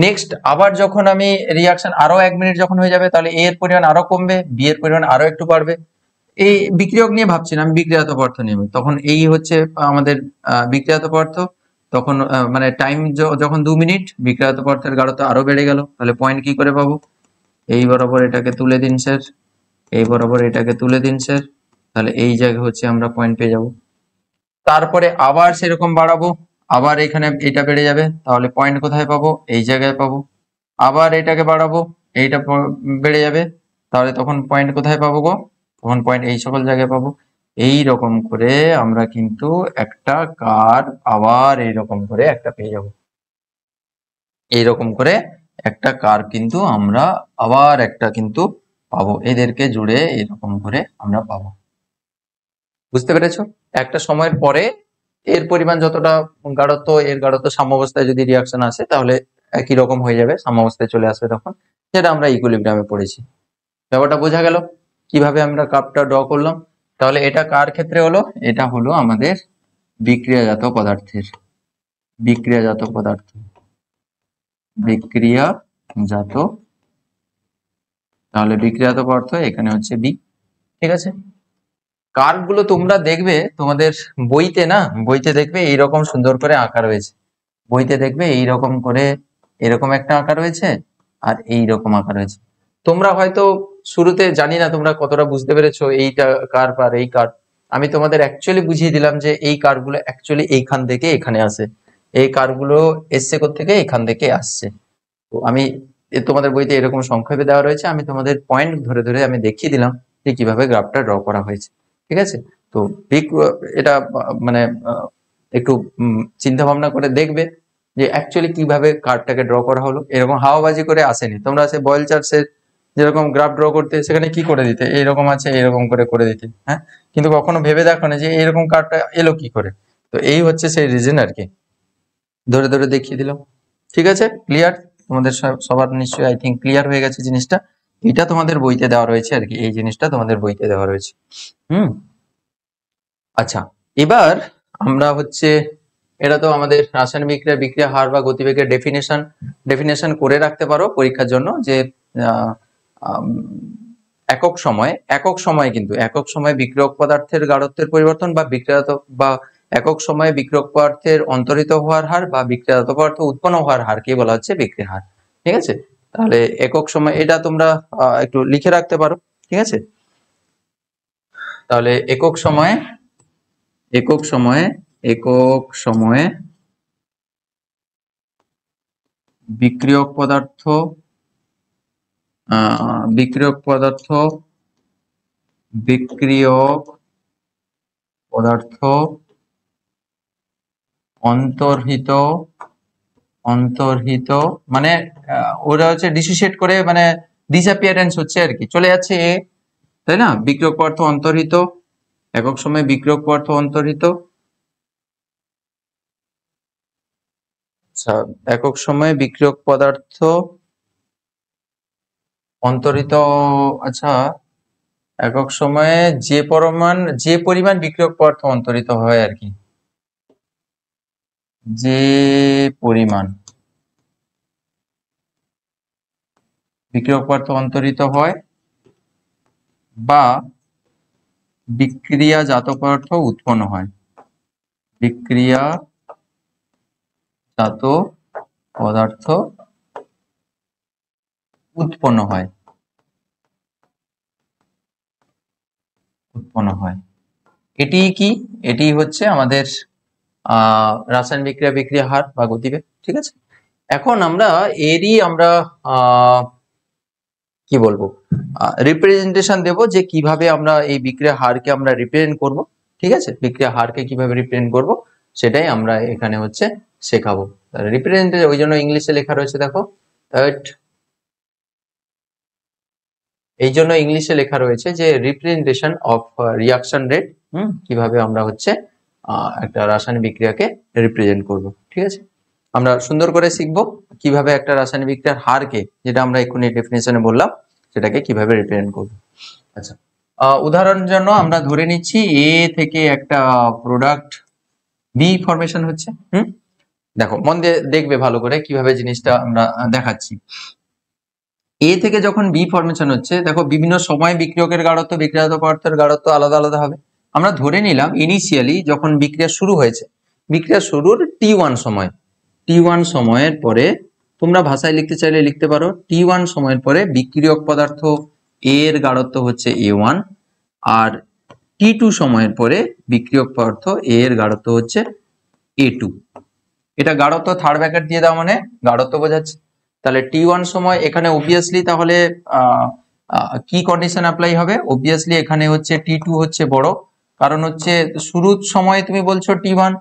নেক্সট আবার যখন আমি রিয়াকশন আরো 1 মিনিট যখন হয়ে যাবে, তাহলে এ এর পরিমাণ আরো কমবে, বি এর পরিমাণ আরো একটু বাড়বে। এই বিক্রিয়ক নিয়ে ভাবছি না, আমি বিক্রিয়াত পদার্থ নিয়ে। তখন এই হচ্ছে আমাদের বিক্রিয়াত পদার্থ। তখন মানে টাইম যখন 2 মিনিট, বিক্রিয়াত পদার্থের গাঢ়তা আরো বেড়ে গেল। তাহলে পয়েন্ট কি করে পাবো? এই বরাবর এটাকে তুলে দিন স্যার, এই বরাবর এটাকে তুলে দিন স্যার, তাহলে এই জায়গায় হচ্ছে আমরা পয়েন্ট পেয়ে যাব। তারপরে আবার সেরকম বাড়াবো, আবার এখানে এটা বেড়ে যাবে, তাহলে পয়েন্ট কোথায় পাবো? এই জায়গায় পাবো। আবার এটাকে বাড়াবো, এইটা বেড়ে যাবে, তাহলে তখন পয়েন্ট কোথায় পাবো গো? তখন পয়েন্ট এই সকল জায়গায় পাবো। এই রকম করে আমরা কিন্তু একটা কার্ভ আবার এইরকম করে একটা পেয়ে যাব। এইরকম করে একটা কার্ভ কিন্তু আমরা আবার একটা কিন্তু পাবো, এদেরকে জুড়ে এরকম করে আমরা পাবো। বুঝতে পেরেছো? একটা সময়ের পরে এর পরিমাণ যতটা গাঢ়ত্ব, এর গাঢ়ত্ব সাম্যাবস্থায় যদি রিয়াকশন আসে, তাহলে একই রকম হয়ে যাবে, সাম্যাবস্থায় চলে আসবে তখন। যেটা আমরা ইকুইলিব্রিয়ামে পড়েছি। ব্যাপারটা বোঝা গেল কিভাবে আমরা কার্ভটা ড্র করলাম? তাহলে এটা কার ক্ষেত্রে হলো? এটা হলো আমাদের বিক্রিয়াজাত পদার্থের, বিক্রিয়াজাত পদার্থ, বিক্রিয়াজাত, তাহলে বিক্রিয়াজাত পদার্থ এখানে হচ্ছে বি। ঠিক আছে? কার্ভ গুলো তোমরা দেখবে তোমাদের বইতে, না বইতে দেখবে এইরকম সুন্দর করে আঁকা রয়েছে, বইতে দেখবে এইরকম করে এরকম একটা আঁকা রয়েছে, আর এইরকম আঁকা রয়েছে। তোমরা হয়তো শুরুতে, জানি না তোমরা কতটা বুঝতে পেরেছো এইটা কার্ভ আর এই কার্ভ। আমি তোমাদের অ্যাকচুয়ালি বুঝিয়ে দিলাম যে এই কার্ভ গুলো অ্যাকচুয়ালি এইখান থেকে এখানে আসে, এই কার্ভ গুলো এসছে থেকে এখান থেকে আসছে। তো আমি তোমাদের বইতে এরকম সংক্ষেপে দেওয়া রয়েছে, আমি তোমাদের পয়েন্ট ধরে ধরে আমি দেখিয়ে দিলাম যে কিভাবে গ্রাফটা ড্র করা হয়েছে। ঠিক আছে? তো এটা মানে একটু চিন্তা ভাবনা করে দেখবে যে অ্যাকচুয়ালি কিভাবে কার্ভটাকে ড্র করা হলো। এরকম হাওয়াবাজি করে আসেনি। তোমরা আছে বয়েল চার্টসের যেরকম গ্রাফ ড্র করতে, সেখানে কি করে দিতে? এইরকম আছে, এরকম করে দিতে, হ্যাঁ। কিন্তু কখনো ভেবে দেখো না যে এরকম কার্ভটা এলো কি করে। তো এই হচ্ছে সেই রিজন আর কি, ধরে ধরে দেখিয়ে দিলাম। ঠিক আছে? ক্লিয়ার? তোমাদের সবার নিশ্চয়ই আই থিঙ্ক ক্লিয়ার হয়ে গেছে জিনিসটা। এটা তোমাদের বইতে দেওয়া রয়েছে আর কি, এই জিনিসটা তোমাদের বইতে দেওয়া রয়েছে। হুম। আচ্ছা, এবার আমরা হচ্ছে, এটা তো আমাদের রাসায়নিক বিক্রিয়া, বিক্রিয়া হার বা গতিবেগের ডেফিনেশন করে রাখতে পারো পরীক্ষার জন্য, যে একক সময় কিন্তু একক সময় বিক্রিয়ক পদার্থের গাঢ়ত্বের পরিবর্তন বা বিক্রিয়াত, বা একক সময়ে বিক্রিয়ক পদার্থের অন্তরিত হওয়ার হার বা বিক্রিয়াজাত পদার্থ উৎপন্ন হওয়ার হারকে বলা হচ্ছে বিক্রিয়া হার। ঠিক আছে? তাহলে একক সময় এটা তোমরা একটু লিখে রাখতে পারো। ঠিক আছে? তাহলে একক সময়ে, একক সময়ে, একক সময়ে বিক্রিয়ক পদার্থ, বিক্রিয়ক পদার্থ, বিক্রিয়ক পদার্থ অন্তর্হিত, অন্তর্হিত মানে ওরা হচ্ছে ডিসোসিয়েট করে, মানে ডিসঅ্যাপিয়ারেন্স হচ্ছে আর কি, চলে যাচ্ছে এ, তাই না? বিক্রিয়ক পদার্থ অন্তর্হিত, একক সময়ে বিক্রিয়ক পদার্থ অন্তর্হিত। আচ্ছা, একক সময়ে বিক্রিয়ক পদার্থ অন্তর্হিত। আচ্ছা, একক সময়ে যে পরিমাণ বিক্রিয়ক পদার্থ অন্তরিত হয় আর কি, যে পরিমাণ বিক্রিয়ক পদার্থ অন্তরিত হয় বা বিক্রিয়াজাত পদার্থ উৎপন্ন হয়, বিক্রিয়াজাত পদার্থ উৎপন্ন হয়, উৎপন্ন হয়। এটি কি? এটি হচ্ছে আমাদের রাসায়নিক বিক্রিয়া হার বা গতিবেগ। ঠিক আছে, এখন আমরা এরই আমরা কি বলবো রিপ্রেজেন্টেশন দেব যে কিভাবে আমরা এই বিক্রিয়া হারকে আমরা রিপ্রেজেন্ট করব। ঠিক আছে, বিক্রিয়া হারকে কিভাবে রিপ্রেজেন্ট করব সেটাই আমরা এখানে হচ্ছে শেখাবো। রিপ্রেজেন্ট ওই জন্য ইংলিশে লেখা রয়েছে, দেখো এই জন্য ইংলিশে লেখা রয়েছে যে রিপ্রেজেন্টেশন অফ রিঅ্যাকশন রেট, কিভাবে আমরা হচ্ছে একটা রাসায়নিক বিক্রিয়াকে রিপ্রেজেন্ট করব। ঠিক আছে, আমরা সুন্দর করে শিখবো কিভাবে একটা রাসায়নিক বিক্রিয়ার হারকে, যেটা আমরা এক্ষুনি ডেফিনেশনে বললাম, সেটাকে কিভাবে রিপ্রেজেন্ট করব। আচ্ছা, উদাহরণের জন্য আমরা ধরে নিচ্ছি এ থেকে একটা প্রোডাক্ট বি ফরমেশন হচ্ছে। দেখো মন দিয়ে দেখবে ভালো করে কিভাবে জিনিসটা আমরা দেখাচ্ছি। এ থেকে যখন বি ফরমেশন হচ্ছে, দেখো বিভিন্ন সময় বিক্রিয়কের গাঢ়ত্ব, বিক্রিয়াজাত পদার্থের গাঢ়ত্ব আলাদা আলাদা হবে। আমরা ধরে নিলাম ইনিশিয়ালি যখন বিক্রিয়া শুরু হয়েছে, বিক্রিয়া শুরুর T1 সময়, T1 সময়ের পরে তোমরা ভাষায় লিখতে চাইলে লিখতে পারো, T1 সময়ের পরে বিক্রিয়ক পদার্থ এ এর গাঢ়ত্ব হচ্ছে A1, আর T2 সময়ের পরে বিক্রিয়ক পদার্থ এ এর গাঢ়ত্ব হচ্ছে A2। এটা গাঢ়ত্ব থার্ড ব্র্যাকেট দিয়ে দাও মানে গাঢ়ত্ব বোঝাচ্ছে। তাহলে T1 সময় এখানে অবভিয়াসলি তাহলে কি কন্ডিশন অ্যাপ্লাই হবে? অবভিয়াসলি এখানে হচ্ছে T2 হচ্ছে বড়, কারণ হচ্ছে শুরুর সময় তুমি বলছো T1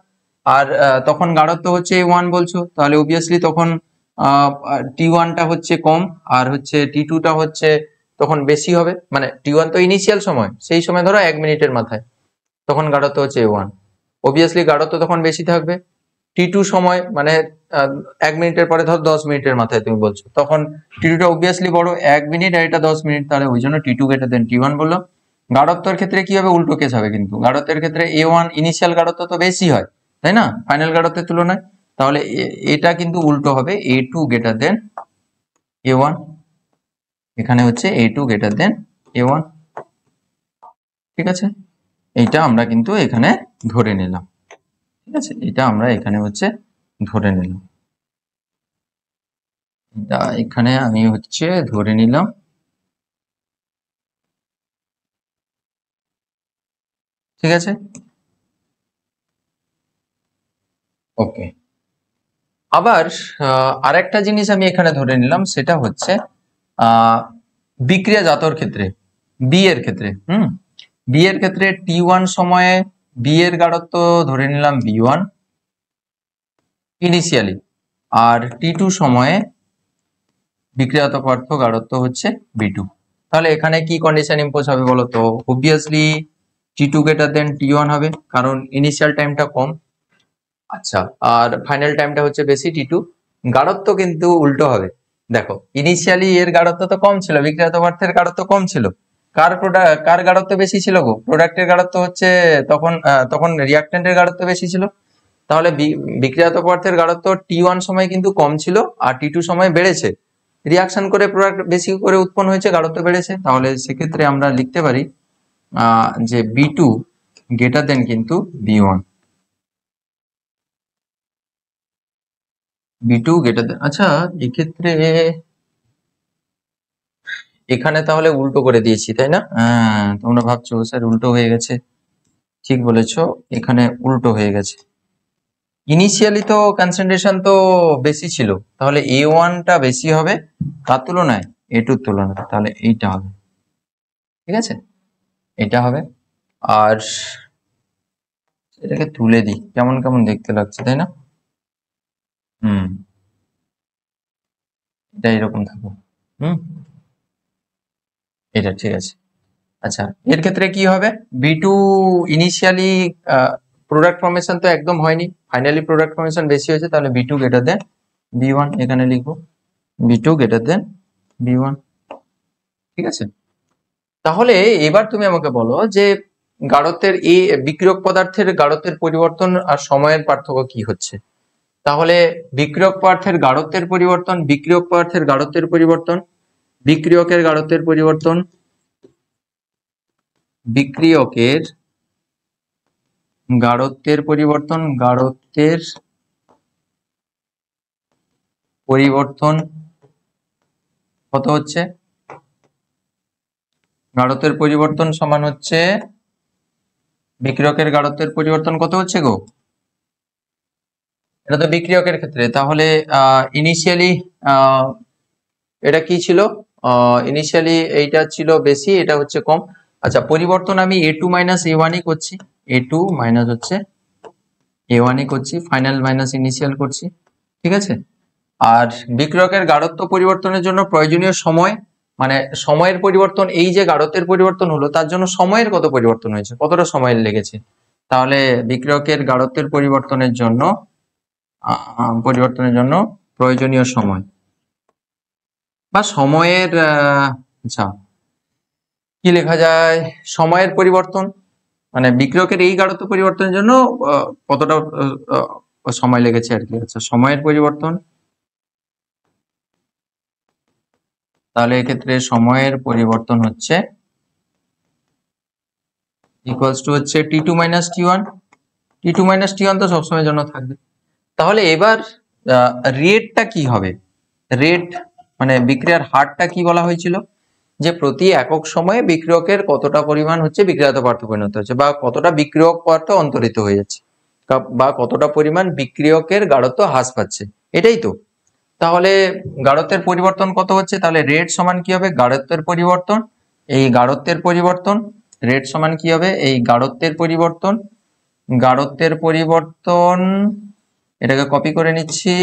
আর তখন গাঢ়ত্ব হচ্ছে A1 বলছো, তাহলে অবভিয়াসলি তখন T1 টা হচ্ছে কম আর হচ্ছে T2 টা হচ্ছে তখন বেশি হবে। মানে T1 তো ইনিশিয়াল সময়, সেই সময় ধরো 1 মিনিটের মাথায়, তখন গাঢ়ত্ব হচ্ছে A1, অবভিয়াসলি গাঢ়ত্ব তখন বেশি থাকবে। T2 সময় মানে 1 মিনিটের পরে ধর 10 মিনিটের মাথায় তুমি বলছো, তখন T2 টা অবভিয়াসলি বড়, 1 মিনিট আর এটা 10 মিনিট, তাহলে ওই জন্য T2 গ্রেটার দেন T1 বললো। গাঢ়ত্বের ক্ষেত্রে কি হবে? উল্টো কেস হবে, কিন্তু গাঢ়ত্বের ক্ষেত্রে A1 ইনিশিয়াল গাঢ়ত্ব তো বেশি হয়, তাই না, ফাইনাল গাঢ়ত্বের তুলনায়, তাহলে এটা কিন্তু উল্টো হবে, A2 গ্রেটার দেন A1। এখানে হচ্ছে A2 গ্রেটার দেন A1। ঠিক আছে, এইটা আমরা কিন্তু এখানে ধরে নিলাম। ঠিক আছে, এটা আমরা এখানে হচ্ছে ধরে নিলাম, এটা এখানে আমি হচ্ছে ধরে নিলাম। ঠিক আছে, ওকে। আবার আরেকটা জিনিস আমি এখানে ধরে নিলাম, সেটা হচ্ছে বিক্রিয়াজাতর ক্ষেত্রে, বি এর ক্ষেত্রে, বি এর ক্ষেত্রে T1 সময়ে বি এর গাঢ়ত্ব ধরে নিলাম B1 ইনিশিয়ালি, আর T2 সময়ে বিক্রিয়াজাত পদার্থ গাঢ়ত্ব হচ্ছে B2। তাহলে এখানে কি কন্ডিশন ইম্পোজ হবে বলো তো? Obviously T2 greater than T1 হবে, কারণ ইনিশিয়াল টাইমটা কম, আচ্ছা, আর ফাইনাল টাইমটা হচ্ছে বেশি T2। গাঢ়ত্ব কিন্তু উল্টো হবে, দেখো ইনিশিয়ালি এর গাঢ়ত্ব তো কম ছিল, বিক্রিয়াজাত পদার্থের গাঢ়ত্ব কম ছিল, কার গাঢ়ত্ব বেশি ছিল গো? প্রোডাক্টের গাঢ়ত্ব হচ্ছে তখন তখন রিঅ্যাকট্যান্টের গাঢ়ত্ব বেশি ছিল। তাহলে বিক্রিয়াজাত পদার্থের গাঢ়ত্ব T1 সময় কিন্তু কম ছিল আর T2 সময় বেড়েছে, রিয়াকশন করে প্রোডাক্ট বেশি করে উৎপন্ন হয়েছে, গাঢ়ত্ব বেড়েছে। তাহলে সেক্ষেত্রে আমরা লিখতে পারি যে B2 গ্রেটার দেন কিন্তু B1, B2 গ্রেটার দেন। আচ্ছা, এক্ষেত্রে এখানে তাহলে উল্টো করে দিয়েছি, তাই না? হ্যাঁ, তোমরা ভাবছো স্যার উল্টো হয়ে গেছে, ঠিক বলেছো, এখানে উল্টো হয়ে গেছে। ইনিশিয়ালি তো কনসেন্ট্রেশন তো বেশি ছিল, তাহলে A1 টা বেশি হবে কার তুলনায়? A2 তুলনায়, তাহলে এইটা হবে। ঠিক আছে, এটা হবে। আর এটাকে তুলে দিই, কেমন কেমন দেখতে লাগছে, তাই না? এটা এরকম থাকবে। এটা ঠিক আছে। আচ্ছা, এর ক্ষেত্রে কি হবে? B2 ইনিশিয়ালি প্রোডাক্ট ফর্মেশন তো একদম হয়নি, ফাইনালি প্রোডাক্ট ফর্মেশন বেশি হয়েছে, তাহলে B2 গ্রেটার দেন B1 এখানে লিখবো, B2 গ্রেটার দেন B1। ঠিক আছে, তাহলে এবার তুমি আমাকে বলো যে গাঢ়ত্বের এই বিক্রিয়ক পদার্থের গাঢ়ত্বের পরিবর্তন আর সময়ের পার্থক্য কি হচ্ছে? তাহলে বিক্রিয়ক পদার্থের গাঢ়ত্বের পরিবর্তন, বিক্রিয়ক পদার্থের গাঢ়ত্বের পরিবর্তন, বিক্রিয়কের গাঢ়ত্বের পরিবর্তন, বিক্রিয়কের গাঢ়ত্বের পরিবর্তন, গাঢ়ত্বের পরিবর্তন কত হচ্ছে? গাঢ়ত্বের পরিবর্তন সমান হচ্ছে বিক্রিয়কের গাঢ়ত্বের পরিবর্তন কত হচ্ছে গো? এটা তো বিক্রিয়কের ক্ষেত্রে। তাহলে ইনিশিয়ালি এটা কি ছিল? ইনিশিয়ালি এইটা ছিল বেশি, এটা হচ্ছে কম। আচ্ছা, পরিবর্তন আমি a2 মাইনাস a1 ই করছি, a2 মাইনাস হচ্ছে a1 ই করছি, ফাইনাল মাইনাস ইনিশিয়াল করছি, ঠিক আছে। আর বিক্রিয়কের গাঢ়ত্ব পরিবর্তনের জন্য প্রয়োজনীয় সময়, মানে সময়ের পরিবর্তন, এই যে গাঢ়ত্বের পরিবর্তন হলো তার জন্য সময়ের কত পরিবর্তন হয়েছে, কতটা সময় লেগেছে। তাহলে বিক্রিয়কের গাঢ়ত্বের পরিবর্তনের জন্য প্রয়োজনীয় সময় বা সময়ের আচ্ছা কি লেখা যায়, সময়ের পরিবর্তন মানে বিক্রিয়কের এই গাঢ়ত্ব পরিবর্তনের জন্য কতটা সময় লেগেছে আর কি। আচ্ছা, সময়ের পরিবর্তন, তাহলে এক্ষেত্রে সময়ের পরিবর্তন হচ্ছে ইকুয়ালস টু হচ্ছে T2 minus T1। T2 minus T1 তো সবসময়ের জন্য থাকবে। তাহলে এবার রেটটা কি হবে? রেট মানে বিক্রিয়ার হারটা কি বলা হয়েছিল, যে প্রতি একক সময়ে বিক্রিয়কের কতটা পরিমাণ হচ্ছে বিক্রিয়াজাত পদার্থে পরিণত হচ্ছে, বা কতটা বিক্রিয়ক পদার্থ অন্তরিত হয়ে যাচ্ছে, বা কতটা পরিমাণ বিক্রিয়কের গাঢ়ত্ব হ্রাস পাচ্ছে, এটাই তো। তাহলে গাঢ়ত্বের পরিবর্তন কত হচ্ছে, তাহলে রেট সমান কি হবে, গাঢ়ত্বের পরিবর্তন, এই গাঢ়ত্বের পরিবর্তন, রেট সমান কি হবে, এই গাঢ়ত্বের পরিবর্তন, এটাকে কপি করে নিচ্ছি,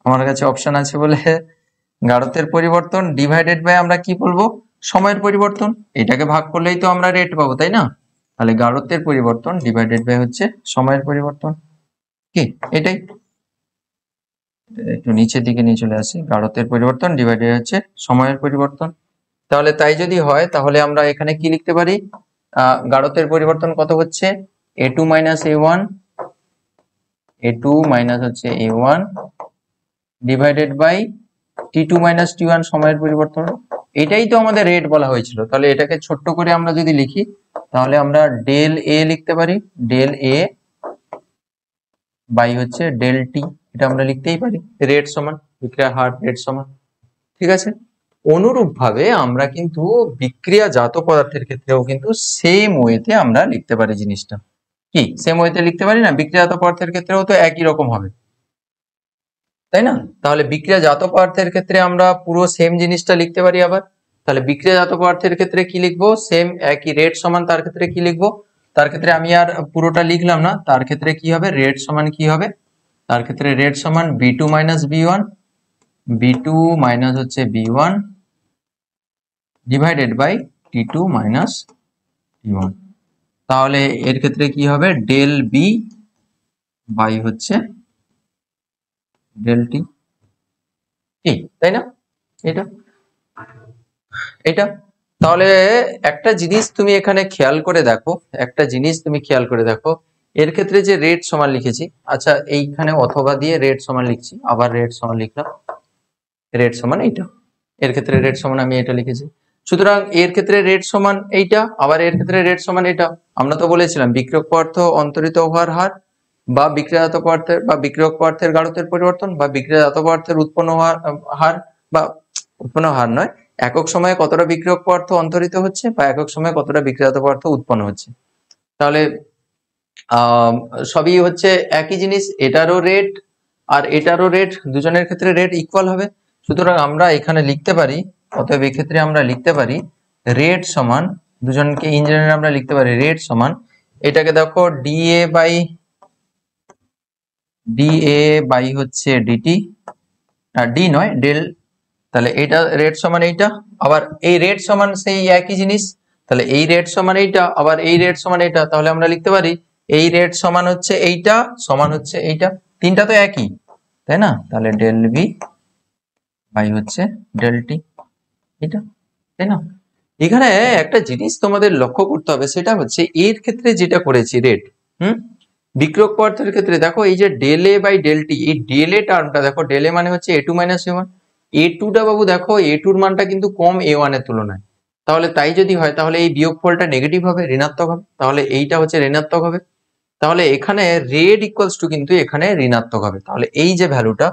আমার কাছে অপশন আছে বলে। গাঢ়ত্বের পরিবর্তন ডিভাইডেড বাই আমরা কি বলবো, সময়ের পরিবর্তন, এটাকে ভাগ করলেই তো আমরা রেট পাবো, তাই না। তাহলে গাঢ়ত্বের পরিবর্তন ডিভাইডেড বাই হচ্ছে সময়ের পরিবর্তন, কি এটাই। একটু নিচের দিকে নিয়ে চলে আসি, গাঢ়ত্বের পরিবর্তন ডিভাইডেড হচ্ছে সময়ের পরিবর্তন। তাহলে তাই যদি হয় তাহলে আমরা এখানে কি লিখতে পারি, গাঢ়ত্বের পরিবর্তন কত হচ্ছে a2 minus a1, a2 minus হচ্ছে a1 divided by T2 minus T1 সময়ের পরিবর্তন, এটাই তো আমাদের রেট বলা হয়েছিল। তাহলে এটাকে ছোট্ট করে আমরা যদি লিখি তাহলে আমরা ডেল a লিখতে পারি, ডেল a বাই হচ্ছে ডেল টি, এটা আমরা লিখতেই পারি, রেট সমান বিক্রিয়ার হার, রেট সমান, ঠিক আছে। অনুরূপ ভাবে আমরা কিন্তু বিক্রিয়াজাত পদার্থের ক্ষেত্রেও কিন্তু সেম ওয়েতে আমরা লিখতে পারি জিনিসটা, কি সেম ওয়েতে লিখতে পারি না, বিক্রিয়াজাত পদার্থের ক্ষেত্রেও তো একই রকম হবে, তাই না। তাহলে বিক্রিয়াজাত পদার্থের ক্ষেত্রে আমরা পুরো সেম জিনিসটা লিখতে পারি আবার। তাহলে বিক্রিয়াজাত পদার্থের ক্ষেত্রে কি লিখবো, সেম একই রেট সমান, তার ক্ষেত্রে কি লিখবো, তার ক্ষেত্রে আমি আর পুরোটা লিখলাম না, তার ক্ষেত্রে কি হবে, রেট সমান কি হবে, তার ক্ষেত্রে রেট সমান B2 minus B1, B2 minus হচ্ছে B1 divided by T2 minus T1। তাহলে এর ক্ষেত্রে কি হবে, ডেল বি বাই হচ্ছে ডেল টি, তাই না, এটা এটা। তাহলে একটা জিনিস তুমি এখানে খেয়াল করে দেখো, এর ক্ষেত্রে যে রেট সমান লিখেছি, আচ্ছা এইখানে অথবা দিয়ে রেট সমান লিখছি, আবার রেট সমান লিখলাম, রেট সমান এইটা, এর ক্ষেত্রে রেট সমান আমি এটা লিখেছি। সুতরাং এর ক্ষেত্রে রেট সমান এইটা, আবার এর ক্ষেত্রে রেট সমান এটা। আমরা তো বলেছিলাম বিক্রিয়ক পদার্থ অন্তরিত হওয়ার হার, বা বিক্রিয়াজাত পদার্থের বা বিক্রিয়ক পদার্থের গাঢ়ত্বের পরিবর্তন, বা বিক্রিয়াজাত পদার্থের উৎপন্ন হওয়ার হার, বা উৎপন্ন হার নয়, একক সময়ে কতটা বিক্রিয়ক পদার্থ অন্তরিত হচ্ছে বা একক সময়ে কতটা বিক্রিয়াজাত পদার্থ উৎপন্ন হচ্ছে। তাহলে সবই হচ্ছে একই জিনিস, এটারও রেট আর এটারও রেট, দুজনের ক্ষেত্রে রেট ইকুয়াল হবে। সুতরাং আমরা এখানে লিখতে পারি, অতএব এক্ষেত্রে আমরা লিখতে পারি রেট সমান, দুজনকে ইন জেনারেল আমরা লিখতে পারি রেট সমান, এটাকে দেখো ডিএ বাই হচ্ছে ডিটি, ডি নয় ডেল, তাহলে এটা রেট সমান এইটা, আবার এই রেট সমান সেই একই জিনিস, তাহলে এই রেট সমান এইটা, আবার এই রেট সমান এইটা, তাহলে আমরা লিখতে পারি এই রেট সমান হচ্ছে এইটা সমান হচ্ছে এইটা, তিনটা তো একই, তাই না। তাহলে ডেল বি বাই হচ্ছে ডেল টি, এটা, তাই না। এখানে একটা জিনিস তোমাদের লক্ষ্য করতে হবে, সেটা হচ্ছে এর ক্ষেত্রে যেটা করেছি রেট, বিক্রিয়ক পদার্থের ক্ষেত্রে দেখো এই যে del A by del T, এই ডেল এ টার্মটা দেখো, ডেল এ মানে হচ্ছে A2 মাইনাস A1, A2 টা বাবু দেখো A2 এর মানটা কিন্তু কম A1 এর তুলনায়, তাহলে তাই যদি হয় তাহলে এই বিয়োগফলটা নেগেটিভ হবে, ঋণাত্মক হবে, তাহলে এইটা হচ্ছে ঋণাত্মক হবে, তাহলে এখানে রেড ইকুয়ালস টু কিন্তু এখানে ঋণাত্মক হবে, তাহলে এই যে ভ্যালুটা,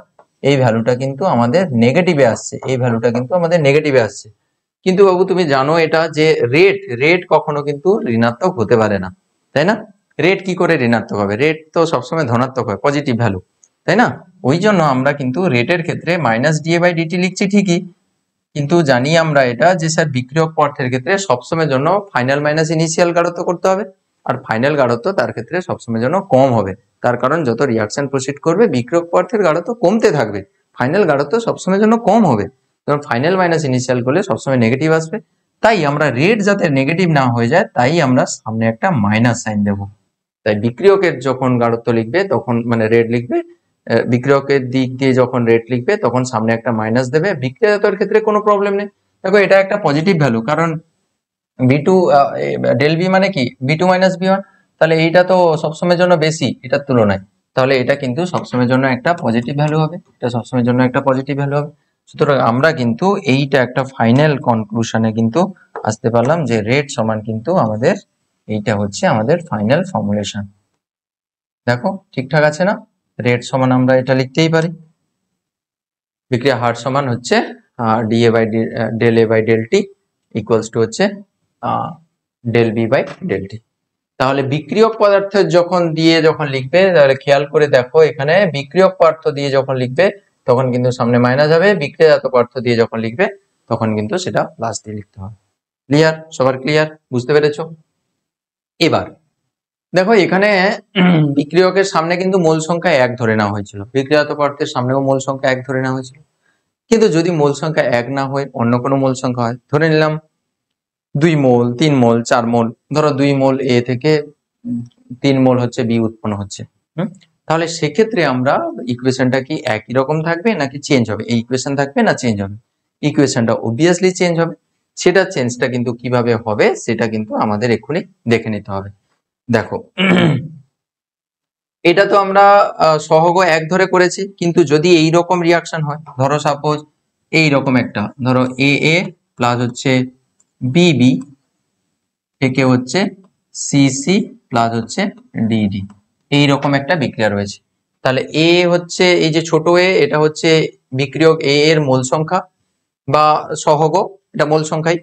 এই ভ্যালুটা কিন্তু আমাদের নেগেটিভে আসছে, এই ভ্যালুটা কিন্তু আমাদের নেগেটিভে আসছে। কিন্তু বাবু তুমি জানো এটা যে রেট কখনো কিন্তু ঋণাত্মক হতে পারে না, তাই না। রেট কি করে ঋণাত্মক হবে, রেট তো সবসময় ধনাত্মক হয়, পজিটিভ ভ্যালু। তাই না? ওই জন্য আমরা কিন্তু রেটের ক্ষেত্রে মাইনাস ডিএ বাই ডিটি লিখছি ঠিকই, কিন্তু জানি আমরা এটা যে স্যার বিক্রিয়ক পদার্থের ক্ষেত্রে সবসময়ের জন্য ফাইনাল মাইনাস ইনিশিয়াল গাঢ়ত্ব করতে হবে, আর ফাইনাল গাঢ়ত্ব তার ক্ষেত্রে সবসময়ের জন্য কম হবে। তার কারণ যত রিয়াকশন প্রসিড করবে বিক্রিয়ক পদার্থের গাঢ়ত্ব কমতে থাকবে, ফাইনাল গাঢ়ত্ব সবসময়ের জন্য কম হবে। কারণ ফাইনাল মাইনাস ইনিশিয়াল করলে সবসময় নেগেটিভ আসবে। তাই আমরা রেট যাতে নেগেটিভ না হয়ে যায় তাই আমরা সামনে একটা মাইনাস সাইন দেবো। তাই বিক্রিয়কের যখন গাঢ়ত্ব লিখবে তখন মানে রেট লিখবে, বিক্রিয়কের দিক দিয়ে যখন রেট লিখবে তখন সামনে একটা মাইনাস দেবে। বিক্রিয়কের ক্ষেত্রে কোনো প্রবলেম নেই। দেখো এটা একটা পজিটিভ ভ্যালু, কারণ বি2 ডেল বি মানে কি বি2 মাইনাস বি1, তাহলে এইটা তো সবসময়ের জন্য বেশি এটার তুলনায়, তাহলে এটা কিন্তু সবসময়ের জন্য একটা পজিটিভ ভ্যালু হবে, এটা সবসময়ের জন্য একটা পজিটিভ ভ্যালু হবে। সুতরাং আমরা কিন্তু এইটা একটা ফাইনাল কনক্লুশনে কিন্তু আসতে পারলাম যে রেট সমান কিন্তু আমাদের এইটা হচ্ছে আমাদের ফাইনাল ফর্মুলেশন। দেখো ঠিকঠাক আছে না? রেট সমান আমরা এটা লিখতেই পারি, বিক্রিয়া হার সমান হচ্ছে D A by del A by del T equals to হচ্ছে del B by del T. তাহলে বিক্রিয়ক পদার্থের যখন লিখবে তাহলে খেয়াল করে দেখো এখানে বিক্রিয়ক পদার্থ দিয়ে যখন লিখবে তখন কিন্তু সামনে মাইনাস হবে, বিক্রিয়াজাত পদার্থ দিয়ে যখন লিখবে তখন কিন্তু সেটা প্লাস দিয়ে লিখতে হবে। ক্লিয়ার? সবার ক্লিয়ার? বুঝতে পেরেছো? এবার দেখো এখানে বিক্রিয়কের সামনে কিন্তু মোল সংখ্যা 1 ধরে নেওয়া হয়েছিল, বিক্রিয়াজাত পদার্থের সামনেও মোল সংখ্যা 1 ধরে নেওয়া হয়েছিল। কিন্তু যদি মোল সংখ্যা 1 না হয় অন্য কোনো মোল সংখ্যা হয়, ধরে নিলাম 2 মোল 3 মোল 4 মোল, ধরো 2 মোল এ থেকে 3 মোল হচ্ছে বি উৎপন্ন হচ্ছে, তাহলে সেক্ষেত্রে আমরা ইকুয়েশনটা কি একই রকম থাকবে নাকি চেঞ্জ হবে? এই ইকুয়েশন থাকবে না চেঞ্জ হবে? ইকুয়েশনটা অবভিয়াসলি চেঞ্জ হবে। সেটা চেঞ্জটা কিন্তু কিভাবে হবে সেটা কিন্তু আমাদের এক্ষুনি দেখে নিতে হবে। দেখো এটা তো আমরা সহগ 1 ধরে করেছি, কিন্তু যদি এই রকম রিয়াকশন হয়, ধরো সাপোজ এই রকম একটা, ধরো এ এ প্লাস হচ্ছে বি বি থেকে হচ্ছে সি সি প্লাস হচ্ছে ডি ডি, এইরকম একটা বিক্রিয়া রয়েছে। তাহলে এ হচ্ছে এই যে ছোট এ, এটা হচ্ছে বিক্রিয়ক এ এর মোল সংখ্যা বা সহগ, এটা মোল সংখ্যাই।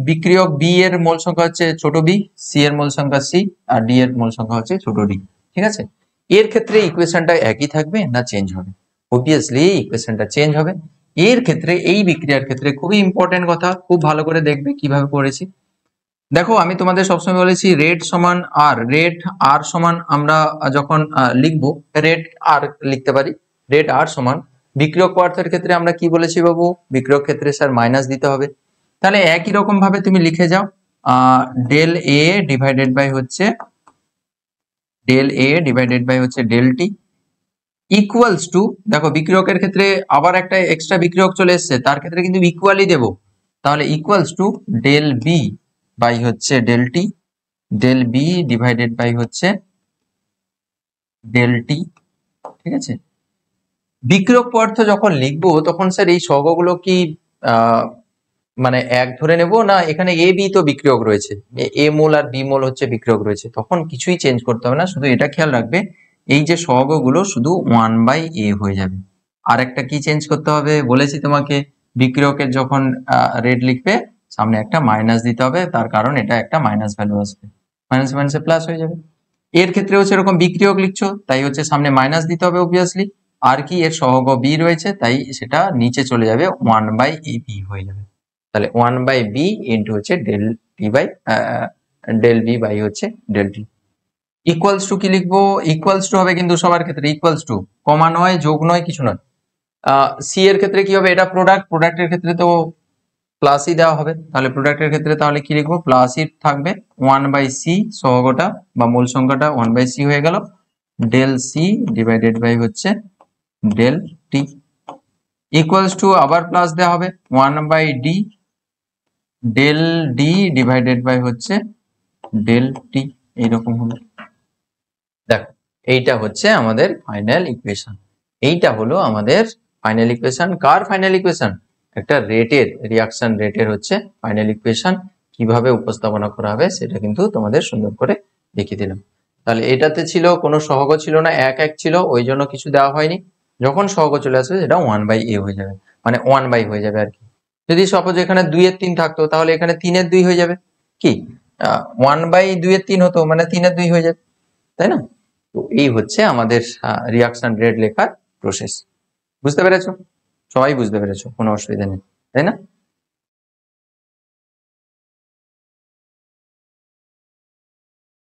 বিক্রিয়ক বি এর মোল সংখ্যা হচ্ছে ছোট বি, সি এর মোল সংখ্যা সি, আর ডি এর মোল সংখ্যা হচ্ছে ছোট ডি। ঠিক আছে? এর ক্ষেত্রে ইকুয়েশনটা একই থাকবে না চেঞ্জ হবে? অবভিয়াসলি ইকুয়েশনটা চেঞ্জ হবে। এর ক্ষেত্রে এই বিক্রিয়ার ক্ষেত্রে খুবই ইম্পর্টেন্ট কথা, খুব ভালো করে দেখবে কিভাবে করেছি। দেখো আমি তোমাদের সবসময় বলেছি রেট সমান আর, রেট আর সমান আমরা যখন লিখবো রেট আর লিখতে পারি, রেট আর সমান বিক্রিয়ক পদার্থের ক্ষেত্রে আমরা কি বলেছি বাবু? বিক্রিয়ক ক্ষেত্রে স্যার মাইনাস দিতে হবে। তাহলে একই রকম ভাবে তুমি লিখে যাও ডেল এ ডিভাইডেড বাই হচ্ছে ডেল টি ইকুয়ালস টু, দেখো বিক্রিয়কের ক্ষেত্রে আবার একটা এক্সট্রা বিক্রিয়ক চলে এসছে, তার ক্ষেত্রে কিন্তু ইকুয়ালি দেব, তাহলে equals to del B by হচ্ছে del T, del B divided by হচ্ছে ডেল টি। ঠিক আছে? বিক্রিয়ক পদার্থ যখন লিখবো তখন স্যার এই সহগগুলো কি মানে 1 ধরে নেব না এখানে এ বি তো বিক্রিয়ক রয়েছে, এ মোল আর বি মোল হচ্ছে বিক্রিয়ক রয়েছে, তখন কিছুই চেঞ্জ করতে হবে না, শুধু এটা খেয়াল রাখবে এই যে সহগগুলো শুধু 1/a হয়ে যাবে। আর একটা কি চেঞ্জ করতে হবে বলেছি তোমাকে, বিক্রিয়কের যখন রেট লিখবে সামনে একটা মাইনাস দিতে হবে, তার কারণ এটা একটা মাইনাস ভ্যালু আসবে, মাইনাস মাইনাসে প্লাস হয়ে যাবে। এর ক্ষেত্রেও সেরকম বিক্রিয়ক লিখছো তাই হচ্ছে সামনে মাইনাস দিতে হবে অবভিয়াসলি, আর কি এর সহগ বি রয়েছে তাই সেটা নিচে চলে যাবে 1/ab হয়ে যাবে। তাহলে 1/b ইন্টু হচ্ছে del T by del B by হচ্ছে ডেল টি ইকুয়ালস টু কি লিখবো? ইকুয়ালস টু হবে কিন্তু সবার ক্ষেত্রে ইকুয়ালস টু, কমা নয়, যোগ নয়, কিছু নয়। সি এর ক্ষেত্রে কি হবে? এটা প্রোডাক্ট, প্রোডাক্টের ক্ষেত্রে তো প্লাসই দেওয়া হবে, তাহলে প্রোডাক্টের ক্ষেত্রে তাহলে কি লিখবো? প্লাসই থাকবে 1/c, সহগটা বা মূল সংখ্যাটা 1/c হয়ে গেল, ডেল সি ডিভাইডেড বাই হচ্ছে ডেল টি ইকুয়ালস টু আবার প্লাস দেওয়া হবে 1/d del D divided by হচ্ছে ডেল টি, এইরকম হবে। দেখো এইটা হচ্ছে আমাদের ফাইনাল ইকুয়েশন, এইটা হলো আমাদের ফাইনাল ইকুয়েশন। কার ফাইনাল ইকুয়েশন? একটা রেটের, রিয়াকশন রেটের হচ্ছে ফাইনাল ইকুয়েশন। কিভাবে উপস্থাপনা করা হবে সেটা কিন্তু তোমাদের সুন্দর করে দেখিয়ে দিলাম। তাহলে এটাতে ছিল কোনো সহগ ছিল না, 1 ছিল, ওই জন্য কিছু দেওয়া হয়নি। যখন সহগ চলে আসবে সেটা 1/a হয়ে যাবে, মানে 1/, হয়ে যাবে আর কি। যদি সাপোজ এখানে 2/3 থাকতো তাহলে এখানে 3/2 হয়ে যাবে, কি 1/2/3 হতো মানে 3/2 হয়ে যাবে, তাই না? তো এই হচ্ছে আমাদের রিয়াকশন রেট লেখার প্রসেস। বুঝতে পেরেছো? সবাই বুঝতে পেরেছো, কোনো অসুবিধা নেই, তাই না?